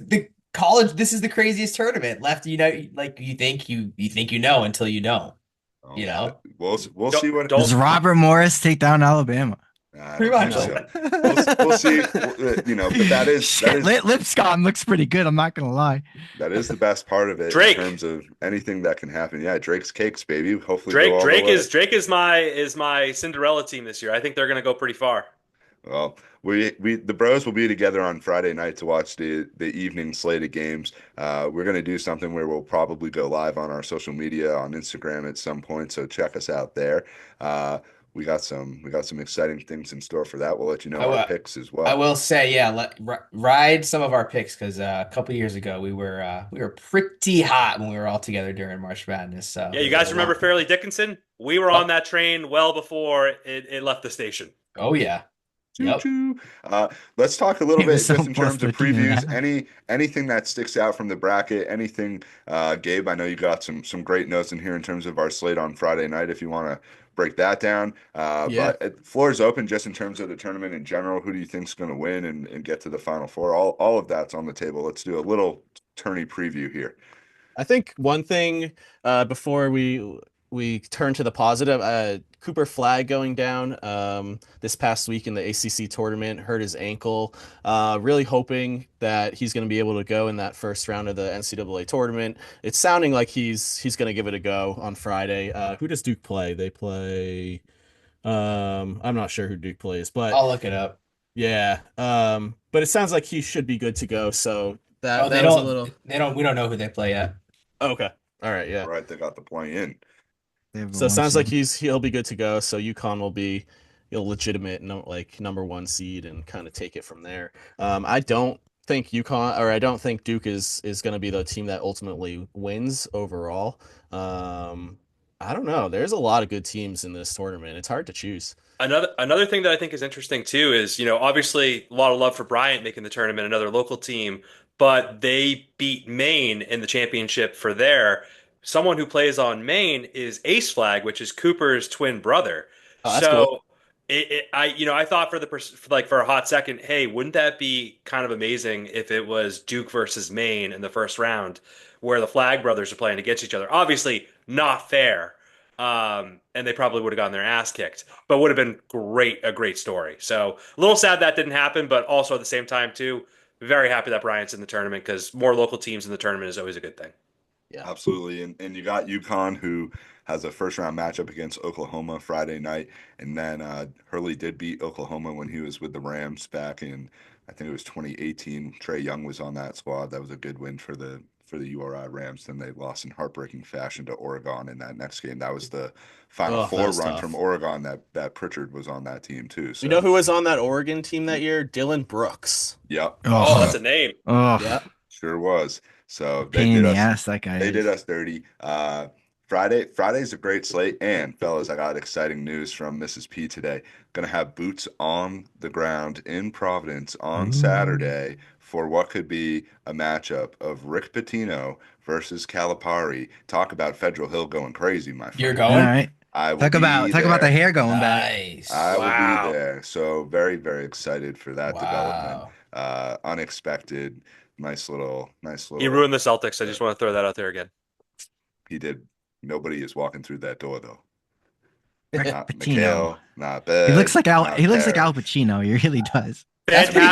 the college, this is the craziest tournament left. You know, like you think you know until you don't. You know, we'll Don't- see what. don't- Does Robert Morris take down Alabama? I Pretty don't much. think so. We'll see. But that is Lipscomb looks pretty good. I'm not gonna lie. that is the best part of it Drake. in terms of anything that can happen. Yeah, Drake's cakes, baby. Hopefully, go all the Drake way. is my Cinderella team this year. I think they're going to go pretty far. Well, the bros will be together on Friday night to watch the evening slate of games. We're gonna do something where we'll probably go live on our social media on Instagram at some point. So check us out there. We got some exciting things in store for that. We'll let you know our picks as well. I will say, yeah, ride some of our picks because a couple years ago we were pretty hot when we were all together during March Madness. So Yeah, you guys remember Fairleigh Dickinson? We were on that train well before it left the station. Oh yeah. Yep. Choo-choo. Let's talk a little It bit was so just in terms of close, 13 and a previews. half. Anything that sticks out from the bracket? Anything, Gabe? I know you got some great notes in here in terms of our slate on Friday night. If you want to break that down, Yeah. but the floor is open just in terms of the tournament in general. Who do you think's going to win and get to the Final Four? All of that's on the table. Let's do a little tourney preview here. I think one thing before we turn to the positive, Cooper Flag going down this past week in the ACC tournament hurt his ankle. Really hoping that he's going to be able to go in that first round of the NCAA tournament. It's sounding like he's going to give it a go on Friday. Who does Duke play? They play. I'm not sure who Duke plays, but I'll look it up. yeah. But it sounds like he should be good to go. So Oh, that was a little we don't know who they play yet. okay. All right, yeah. Right, they got the play in. They have a So it one sounds like seed. he'll be good to go. So UConn will be a legitimate like number 1 seed and kind of take it from there. I don't think I don't think Duke is going to be the team that ultimately wins overall. I don't know. There's a lot of good teams in this tournament. It's hard to choose. Another thing that I think is interesting too is, obviously a lot of love for Bryant making the tournament, another local team, but they beat Maine in the championship for there. Someone who plays on Maine is Ace Flag, which is Cooper's twin brother. Oh, that's cool. So I thought for a hot second, hey, wouldn't that be kind of amazing if it was Duke versus Maine in the first round, where the Flag brothers are playing against each other? Obviously, not fair. And they probably would have gotten their ass kicked, but would have been a great story. So a little sad that didn't happen, but also at the same time too, very happy that Bryant's in the tournament because more local teams in the tournament is always a good thing. Yeah. Absolutely. And you got UConn, who has a first round matchup against Oklahoma Friday night. And then Hurley did beat Oklahoma when he was with the Rams back in, I think it was 2018. Trey Young was on that squad. That was a good win for the URI Rams. Then they lost in heartbreaking fashion to Oregon in that next game. That was the Final Oh, that Four was run tough. from Oregon that Pritchard was on that team too. You know So, who was on that Oregon team that year? Dylan Brooks. yep. Oh, Oh, that's a name. Yeah. Sure was. So they pain in did the us ass that guy they did is. us dirty. Friday's a great slate. And fellas, I got exciting news from Mrs. P today. Gonna have boots on the ground in Providence on Ooh. Saturday for what could be a matchup of Rick Pitino versus Calipari. Talk about Federal Hill going crazy, my You're friend. All going? right. I will be Talk about the there. hair going back. I Nice. will be Wow. there. So very, very excited for that development. Wow. Unexpected. Nice You little. ruined the Celtics. I just want to throw that out there again. He did. Nobody is walking through that door though. Rick Not Pitino. Mikhail, not He looks Bed, like Al. not He looks like Al Parrish. Pacino. He really does. That's pretty.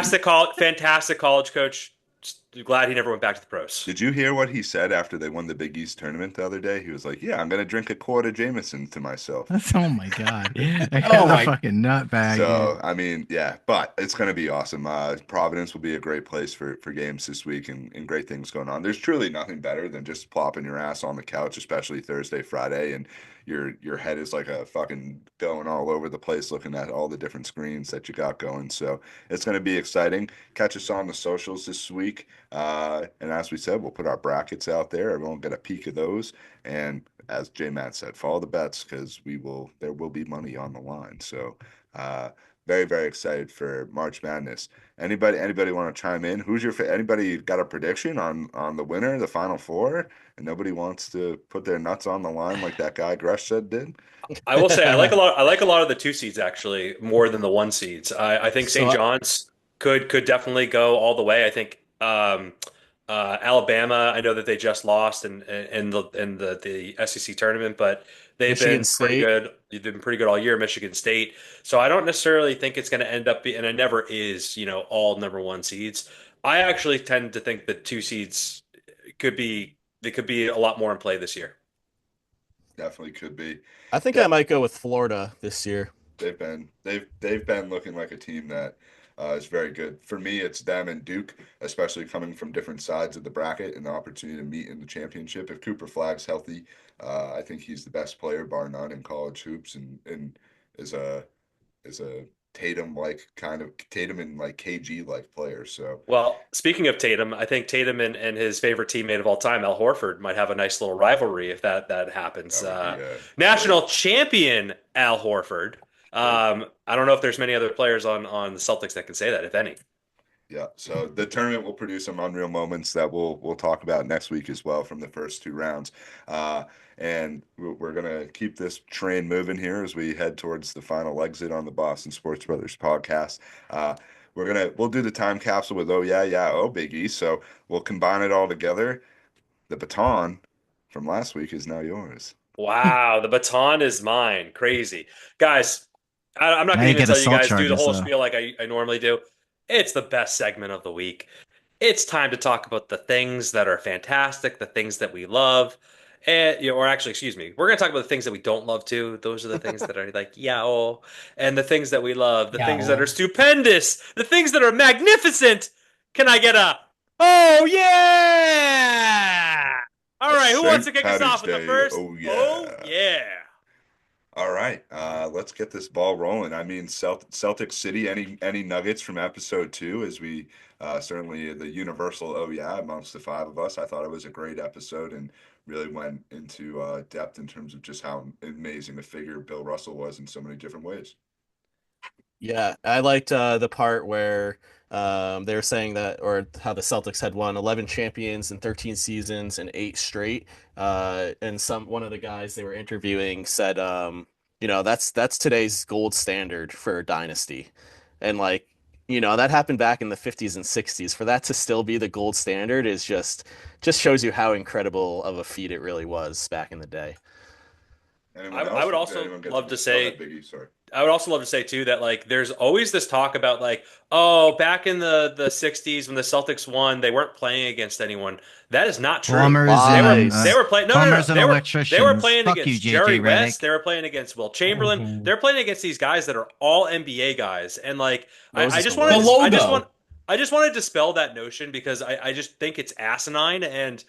Fantastic college coach. Just glad he never went back to the pros. Did you hear what he said after they won the Big East tournament the other day? He was like, "Yeah, I'm gonna drink a quart of Jameson to myself." That's oh my god. That Oh guy's a my. fucking nutbag, So, dude. I mean, yeah, but it's going to be awesome. Providence will be a great place for games this week and great things going on. There's truly nothing better than just plopping your ass on the couch, especially Thursday, Friday, and your head is like a fucking going all over the place looking at all the different screens that you got going. So it's going to be exciting. Catch us on the socials this week. And as we said, we'll put our brackets out there. Everyone get a peek of those. And as J Matt said, follow the bets because there will be money on the line. So very, very excited for March Madness. Anybody want to chime in? Anybody got a prediction on the winner, the Final Four? And nobody wants to put their nuts on the line like that guy Gresh said did? I will say I like a lot of the 2 seeds actually more than the 1 seeds. I think St. So John's could definitely go all the way. I think Alabama. I know that they just lost in the SEC tournament, but they've Michigan been pretty State. good. They've been pretty good all year. Michigan State. So I don't necessarily think it's going to end up being, and it never is, all number 1 seeds. I actually tend to think that 2 seeds could be they could be a lot more in play this year. Definitely could be. I think I might go with Florida this year. They've been looking like a team that is very good. For me, it's them and Duke, especially coming from different sides of the bracket and the opportunity to meet in the championship. If Cooper Flag's healthy, I think he's the best player, bar none, in college hoops, and is a Tatum and like KG like player. So Well, speaking of Tatum, I think Tatum and his favorite teammate of all time, Al Horford, might have a nice little rivalry if that happens. that would be National champion Al Horford. great. I don't know if there's many other players on the Celtics that can say that, if any. Yeah, so the tournament will produce some unreal moments that we'll talk about next week as well from the first 2 rounds. And we're gonna keep this train moving here as we head towards the final exit on the Boston Sports Brothers podcast. we'll do the time capsule with oh yeah, yeah, oh Big E. So we'll combine it all together. The baton from last week is now yours. Wow, the baton is mine. Crazy. Guys, I'm not Now going to you even get tell you assault guys do the charges. whole spiel like I normally do. It's the best segment of the week. It's time to talk about the things that are fantastic, the things that we love. And, or actually, excuse me, we're going to talk about the things that we don't love too. Those are the things that are like, yeah, oh, and the things that we love, the Yeah. things that are stupendous, the things that are magnificent. Can I get a, oh, yeah? All A right, who wants to St. kick us Patty's off with the Day. first? Oh Oh, yeah. yeah. All right, let's get this ball rolling. I mean, Celtic City. Any nuggets from episode 2? As we certainly the universal. Oh yeah, amongst the 5 of us, I thought it was a great episode and really went into depth in terms of just how amazing a figure Bill Russell was in so many different ways. Yeah, I liked the part where they were saying that, or how the Celtics had won 11 champions in 13 seasons and 8 straight. And one of the guys they were interviewing said, that's today's gold standard for a dynasty, and like, that happened back in the 50s and 60s. For that to still be the gold standard is just shows you how incredible of a feat it really was back in the day. Anyone I else? would Did also anyone get love to to go ahead, say Biggie? Sorry. I would also love to say too that like there's always this talk about like, oh, back in the 60s when the Celtics won, they weren't playing against anyone. That is not true. Plumbers They were and they Lies. were playing no. plumbers and They were electricians. playing Fuck you, against Jerry JJ West. They Redick. were playing against Will Chamberlain. Mhm. They're playing against these guys that are all NBA guys. And like I Moses just The wanted Malone. logo. I just want to dispel that notion because I just think it's asinine and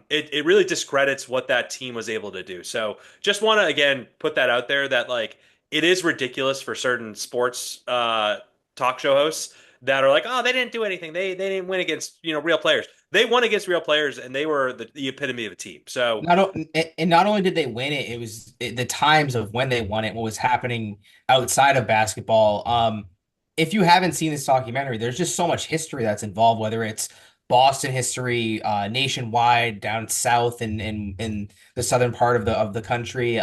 it really discredits what that team was able to do. So just want to again put that out there that like it is ridiculous for certain sports talk show hosts that are like, oh, they didn't do anything. They didn't win against real players. They won against real players, and they were the epitome of a team. So Not only did they win it, it was the times of when they won it, what was happening outside of basketball. If you haven't seen this documentary, there's just so much history that's involved, whether it's Boston history, nationwide, down south in the southern part of the country.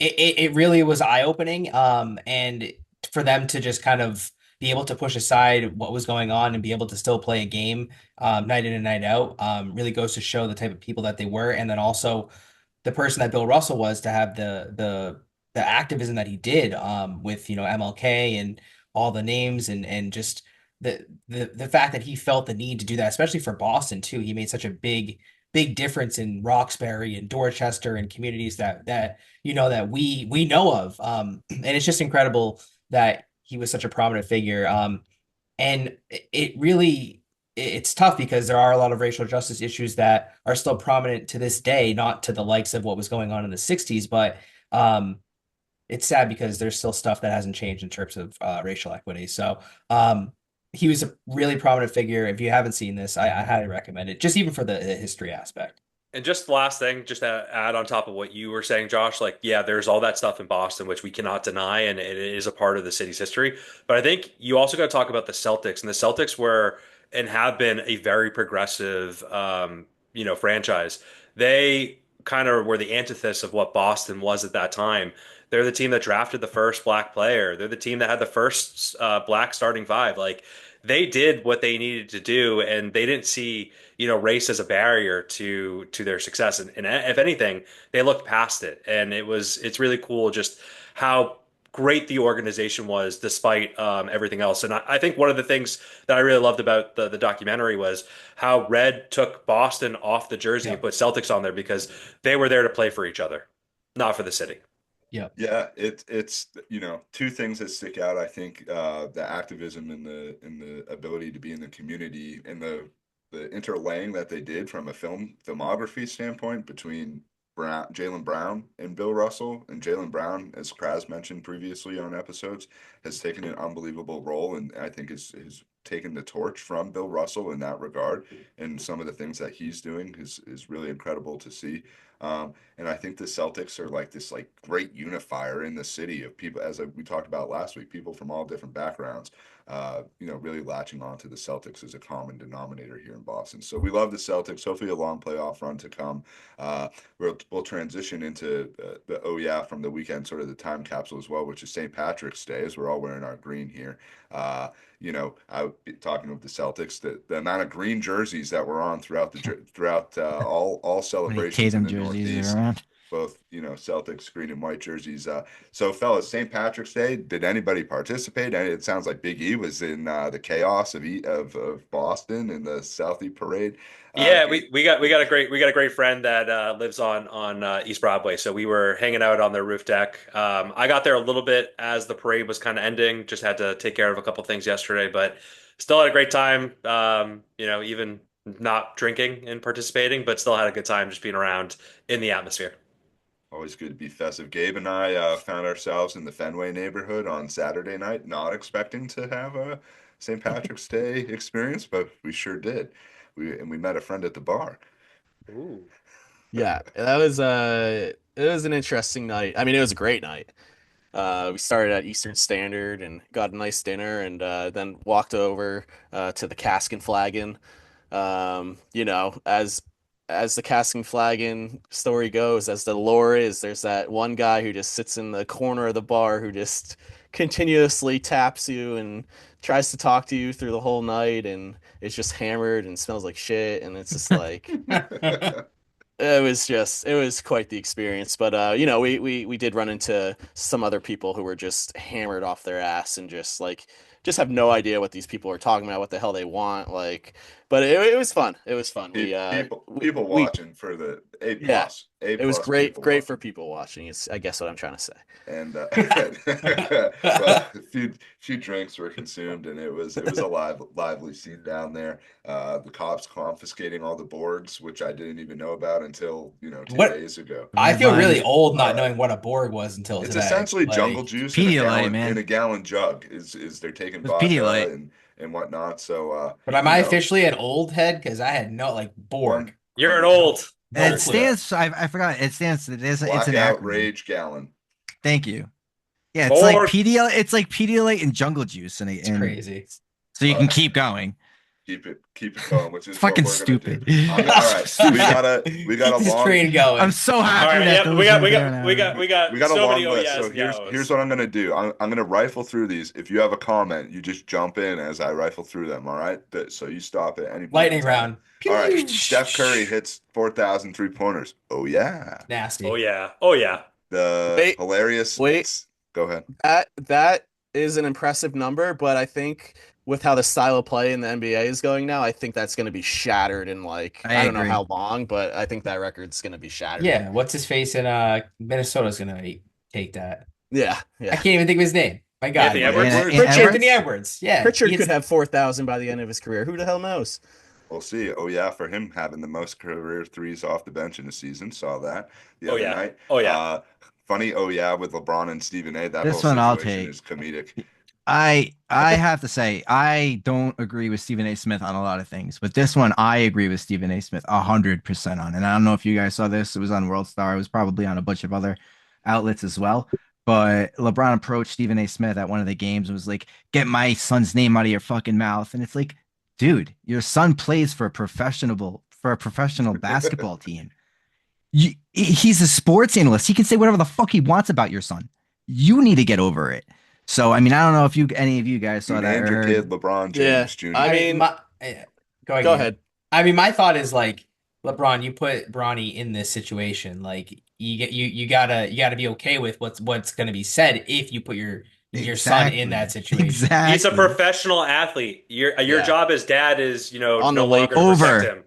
It really was eye-opening. And for them to just kind of be able to push aside what was going on and be able to still play a game night in and night out really goes to show the type of people that they were, and then also the person that Bill Russell was to have the activism that he did with MLK and all the names and just the fact that he felt the need to do that, especially for Boston too. He made such a big difference in Roxbury and Dorchester and communities that that we know of. And it's just incredible that he was such a prominent figure. And it really it's tough because there are a lot of racial justice issues that are still prominent to this day, not to the likes of what was going on in the 60s, but um it's sad because there's still stuff that hasn't changed in terms of racial equity. So he was a really prominent figure. If you haven't seen this, I highly recommend it, just even for the history aspect. And just the last thing, just to add on top of what you were saying, Josh, like, yeah, there's all that stuff in Boston, which we cannot deny, and it is a part of the city's history. But I think you also got to talk about the Celtics, and the Celtics were and have been a very progressive, franchise. They kind of were the antithesis of what Boston was at that time. They're the team that drafted the first black player. They're the team that had the first black starting five. Like, they did what they needed to do, and they didn't see race as a barrier to their success. And if anything, they looked past it. And it's really cool just how great the organization was despite everything else. And I think one of the things that I really loved about the documentary was how Red took Boston off the jersey Yeah. and put Celtics on there because they were there to play for each other, not for the city. Yeah. Yeah, it's two things that stick out. I think the activism and the ability to be in the community and the interlaying that they did from a filmography standpoint between Jaylen Brown and Bill Russell. And Jaylen Brown, as Kraz mentioned previously on episodes, has taken an unbelievable role and I think is taken the torch from Bill Russell in that regard. And some of the things that he's doing is really incredible to see. And I think the Celtics are like this like great unifier in the city of people, as we talked about last week, people from all different backgrounds, really latching on to the Celtics as a common denominator here in Boston. So we love the Celtics. Hopefully a long playoff run to come. We'll transition into the oh yeah from the weekend, sort of the time capsule as well, which is St. Patrick's Day, as we're all wearing our green here. I would be talking with the Celtics, the amount of green jerseys that were on throughout all How many celebrations in Tatum the jerseys are Northeast, around? both, Celtics green and white jerseys. So fellas, St. Patrick's Day, did anybody participate? And it sounds like Big E was in the chaos of Boston in the Southie parade. Yeah, we got a great friend that lives on East Broadway, so we were hanging out on their roof deck. I got there a little bit as the parade was kind of ending. Just had to take care of a couple things yesterday, but still had a great time. Even not drinking and participating, but still had a good time just being around in the atmosphere. Always good to be festive. Gabe and I found ourselves in the Fenway neighborhood on Saturday night, not expecting to have a St. Patrick's Day experience, but we sure did. We met a friend at the bar. Ooh. Yeah, that was it was an interesting night. I mean, it was a great night. We started at Eastern Standard and got a nice dinner, and then walked over to the Cask and Flagon. As the Cask and Flagon story goes, as the lore is, there's that one guy who just sits in the corner of the bar who just continuously taps you and tries to talk to you through the whole night, and is just hammered and smells like shit, and it's just like. It was quite the experience, but we did run into some other people who were just hammered off their ass and just have no idea what these people are talking about, what the hell they want, like. But it was fun. It was fun. People We watching for the A yeah, plus, A it was plus great, people great watching. for people watching. It's I guess what I'm trying to say. And well, a few drinks were consumed, and it was a lively scene down there. The cops confiscating all the Borgs, which I didn't even know about until 2 What days ago. I Red feel really line. old not Uh, knowing what a Borg was until it's today. essentially jungle Like, juice in a Pedialyte, gallon man. jug. Is they're taking It's vodka Pedialyte. and whatnot. So but am I officially an old head? Because I had no like Borg. You're an 100 old. No It clue. stands. I forgot. It stands. It's an blackout acronym. rage gallon. Thank you. Yeah, it's like Borg. Pedialyte. It's like Pedialyte and Jungle Juice, It's crazy. so you Uh, can keep going. keep it going, which It's is what fucking we're gonna do. stupid. All right, we got a Keep this long train going. I'm so All happy right, that yeah, we those got are we there got we now. got we we got got a so long many list. OES So and here's yos. what I'm gonna do. I'm gonna rifle through these. If you have a comment, you just jump in as I rifle through them. All right. So you stop at any point in Lightning time. round. All right. Steph Curry hits 4,000 3-pointers. Oh yeah. Oh Nasty. yeah. Oh yeah. The Wait, hilarious. wait. Go ahead. That is an impressive number, but I think with how the style of play in the NBA is going now, I think that's going to be shattered in like I I don't know agree. how long, but I think that record's going to be shattered. Yeah, what's his face in Minnesota's gonna take that. Yeah, I yeah. can't even think of his name. My God. Anthony Edwards? Anthony Edwards. Yeah. Pritchard he could hits- have 4,000 by the end of his career. Who the hell knows? We'll see. Oh yeah, for him having the most career threes off the bench in the season. Saw that the Oh other yeah. night. Oh yeah. Funny. Oh yeah, with LeBron and Stephen A. That whole This one I'll situation take. is comedic. I have to say I don't agree with Stephen A. Smith on a lot of things, but this one I agree with Stephen A. Smith 100% on. And I don't know if you guys saw this. It was on World Star. It was probably on a bunch of other outlets as well. But LeBron approached Stephen A. Smith at one of the games and was like, "Get my son's name out of your fucking mouth." And it's like, dude, your son plays for a professional basketball team. He's a sports analyst. He can say whatever the fuck he wants about your son. You need to get over it. So, I mean, I don't know if any of you guys Who saw that named or your heard. kid LeBron Yeah, James Jr.? I mean, go ahead. go Gabe. ahead. I mean, my thought is like LeBron, you put Bronny in this situation. Like you gotta be okay with what's gonna be said if you put your son in that situation. Exactly. He's a professional athlete. Your Yeah. job as dad is, On no the longer to Lakers. protect Over. him.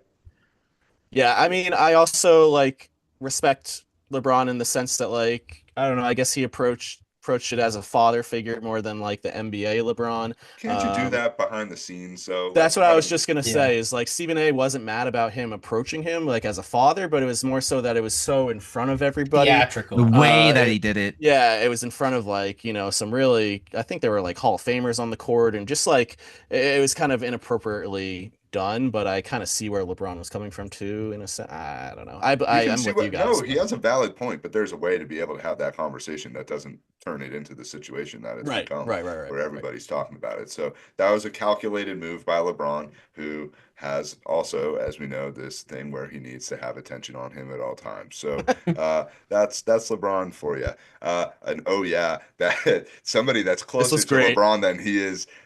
Yeah, I mean, I also like respect LeBron in the sense that like I don't know, I guess he approached it as a father figure more than like the NBA LeBron. Can't you do Um, that behind the scenes? So That's like, what I how was do just gonna Yeah. say is like Stephen A wasn't mad about him approaching him like as a father, but it was more so that it was so in front of everybody. The Theatrical. way that it- he did it. Yeah, it was in front of like, some really, I think there were like Hall of Famers on the court and just like it was kind of inappropriately done, but I kind of see where LeBron was coming from too in a sense. I don't know. you can I'm see with you what? No, guys. he has a valid point, but there's a way to be able to have that conversation that doesn't turn it into the situation that it's become, Right. where everybody's talking about it. So that was a calculated move by LeBron, who has also, as we know, this thing where he needs to have attention on him at all times. So that's LeBron for you. And oh yeah, that somebody that's This closer was to great. LeBron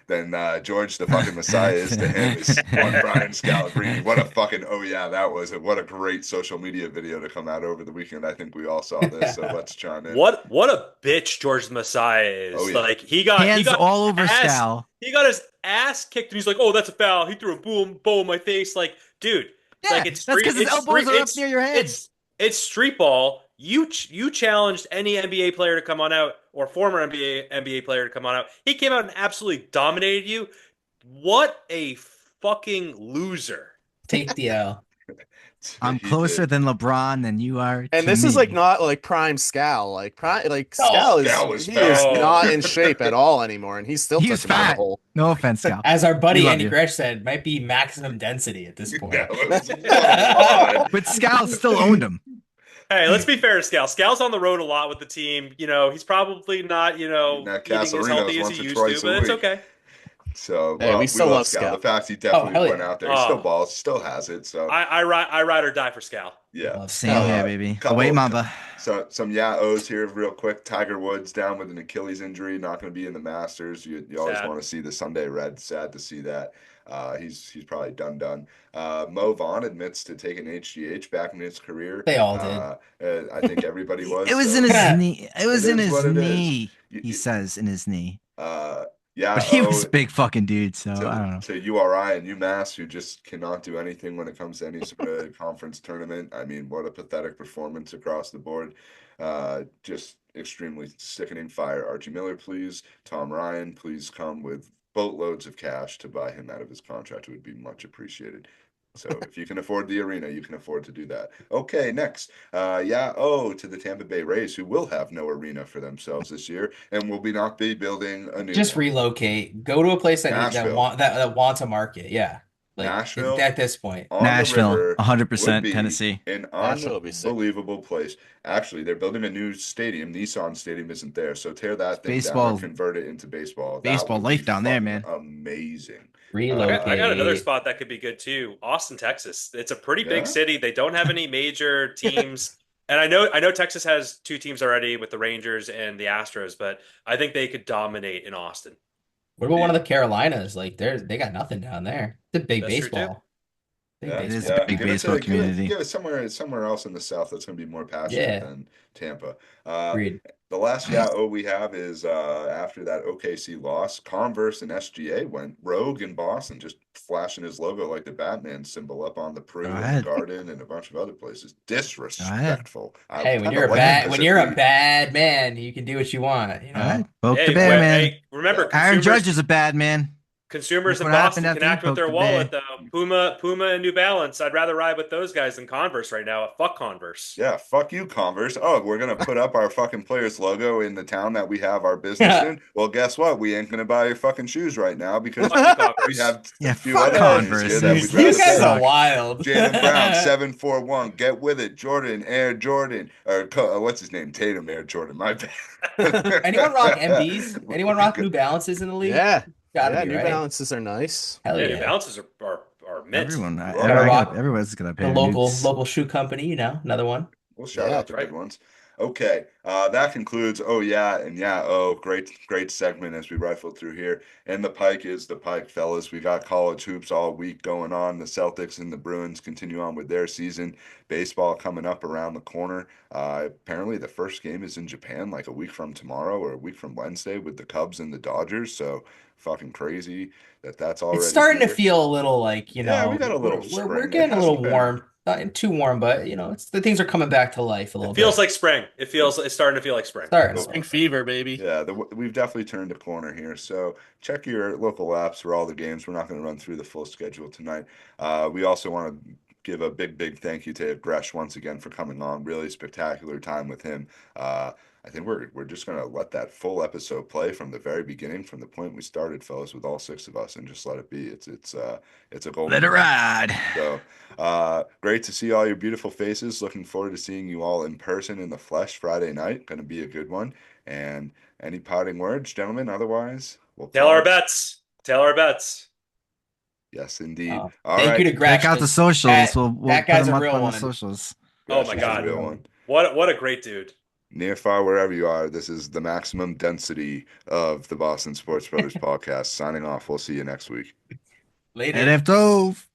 than George the fucking Messiah is to him is one Brian Scalabrine. What a fucking oh yeah that was, and what a great social media video to come out over the weekend. I think we all saw this, so let's chime in. What a bitch George the Messiah Oh is. yeah, Like he Hands got all over ass Scal. he got his ass kicked and he's like, "Oh, that's a foul." He threw a boom in my face. Like, dude, Yeah, that's because his elbows are up near your head. it's street ball. You challenged any NBA player to come on out or former NBA player to come on out. He came out and absolutely dominated you. What a fucking loser. Take the L. I'm he closer did. than LeBron than you are And to this is me. like not like prime Scal. Like prime like Oh, Scal was he is fat. not in shape at all anymore, and he still He took was him out of the fat. hole. No offense, Scal. As our We buddy love Andy you. Gresh said, might be maximum density at this point. That was what a run. But Scal still owned him. Hey, let's be fair to Scal. Scal's on the road a lot with the team. He's probably not, Eating at eating as Casarinos healthy as once he or used twice to, a but it's week. okay. So Hey, we we still love love Scal. The Scal. fact he Oh, definitely hell went yeah. out there, he still Oh, balls, still has it. So I ride or die for Scal. yeah. Love Same Scal. here, baby. The Couple- White Mamba. So some Ohs here real quick. Tiger Woods down with an Achilles injury, not going to be in the Masters. You always Sad. want to see the Sunday Red. Sad to see that. He's probably done. Mo Vaughn admits to taking HGH back in his career. They all did. I think everybody was. It was so in his knee. It was it in is his what it is. knee. You- He you- says in his knee. Yeah. But he was a big fucking dude, so I don't know. To URI and UMass, who just cannot do anything when it comes to any sort of conference tournament. I mean, what a pathetic performance across the board. Just extremely sickening. Fire Archie Miller, please. Tom Ryan, please come with boatloads of cash to buy him out of his contract. It would be much appreciated. So if you can afford the arena, you can afford to do that. Okay, next. To the Tampa Bay Rays, who will have no arena for themselves this year and will not be building a new Just one. relocate. Go to a place that Nashville. that wants a market. Yeah. Like Nashville at this point. on Nashville, the river 100% would be Tennessee. an Nashville would be sick. unbelievable place. Actually, they're building a new stadium. Nissan Stadium isn't there, so tear that thing down Baseball- or convert it into baseball. That baseball would life be down there, fucking man. Amazing. Relocate. I got another spot that could be good too. Austin, Texas. It's a pretty big Yeah? city. They don't have any major teams. And I know Texas has two teams already with the Rangers and the Astros, but I think they could dominate in Austin. What about one of the Carolinas? Like they got nothing down there. It's a big That's true, too. baseball. Big Yeah, It is baseball. a big Give it baseball community. give it somewhere else in the South that's going to be more passionate Yeah. than Tampa. Agreed. The last we have is after that OKC loss, Converse and SGA went rogue in Boston, just flashing his logo like the Batman symbol up on the Pru Go and the ahead. Garden and a bunch of other places. Disrespectful. Hey, when you're a bad man, you can do what you want. You know. All right, poke Hey, the bear, man. hey, remember, Aaron consumers, Judge is a bad man. consumers Look in what happened Boston after can he act with poked their the wallet, bear. though. Puma and New Balance. I'd rather ride with those guys than Converse right now. Fuck Converse. Yeah, fuck you, Converse. Oh, we're gonna put up our fucking players logo in the town that we have our business in. Well, guess what? We ain't gonna buy your fucking shoes right now because Fuck you, we Converse. have Yeah, a few fuck other Converse. things here that we'd These rather You guys say. are wild. Jalen Brown, 741. Get with it. Jordan, Air Jordan. Or what's his name? Tatum, Air Jordan. My bad. Anyone rock MBs? Anyone rock New Balances in the league? Yeah, Gotta yeah. be, New right? Balances are nice. Hell Yeah, yeah. New Balances are mint. Everyone's gonna pay The dudes. local shoe company, another one. We'll shout Yeah, out the that's good right. ones. Okay, that concludes. Oh yeah, and yeah. Oh, great segment as we rifled through here. And the Pike is the Pike, fellas. We got college hoops all week going on. The Celtics and the Bruins continue on with their season. Baseball coming up around the corner. Apparently, the first game is in Japan, like a week from tomorrow or a week from Wednesday, with the Cubs and the Dodgers. So fucking crazy that's already. It's starting to here. feel a little like, Yeah, we got a little we're spring. getting It a little hasn't been- warm. Not too warm, but it's the things are coming back to life a little It feels bit. like spring. It's starting to feel like spring. Starting. Spring fever, baby. Yeah, we've definitely turned a corner here. So check your local apps for all the games. We're not going to run through the full schedule tonight. We also want to give a big thank you to Gresh once again for coming on. Really spectacular time with him. I think we're just going to let that full episode play from the very beginning, from the point we started, fellas, with all six of us, and just let it be. It's a golden. Let it ride. So great to see all your beautiful faces. Looking forward to seeing you all in person in the flesh Friday night. Going to be a good one. And any parting words, gentlemen? Otherwise, we'll Tail our call it. bets. Tail our bets. Yes, indeed. Uh, All Thank you to right. Gresh. Check out the 'cause socials. That, We'll that put guy's them a up real on the one. socials. Oh Gresh my is the God. real one. What a great dude. Near, far, wherever you are, this is the maximum density of the Boston Sports Brothers podcast. Signing off. We'll see you next week. Later. And if Tove.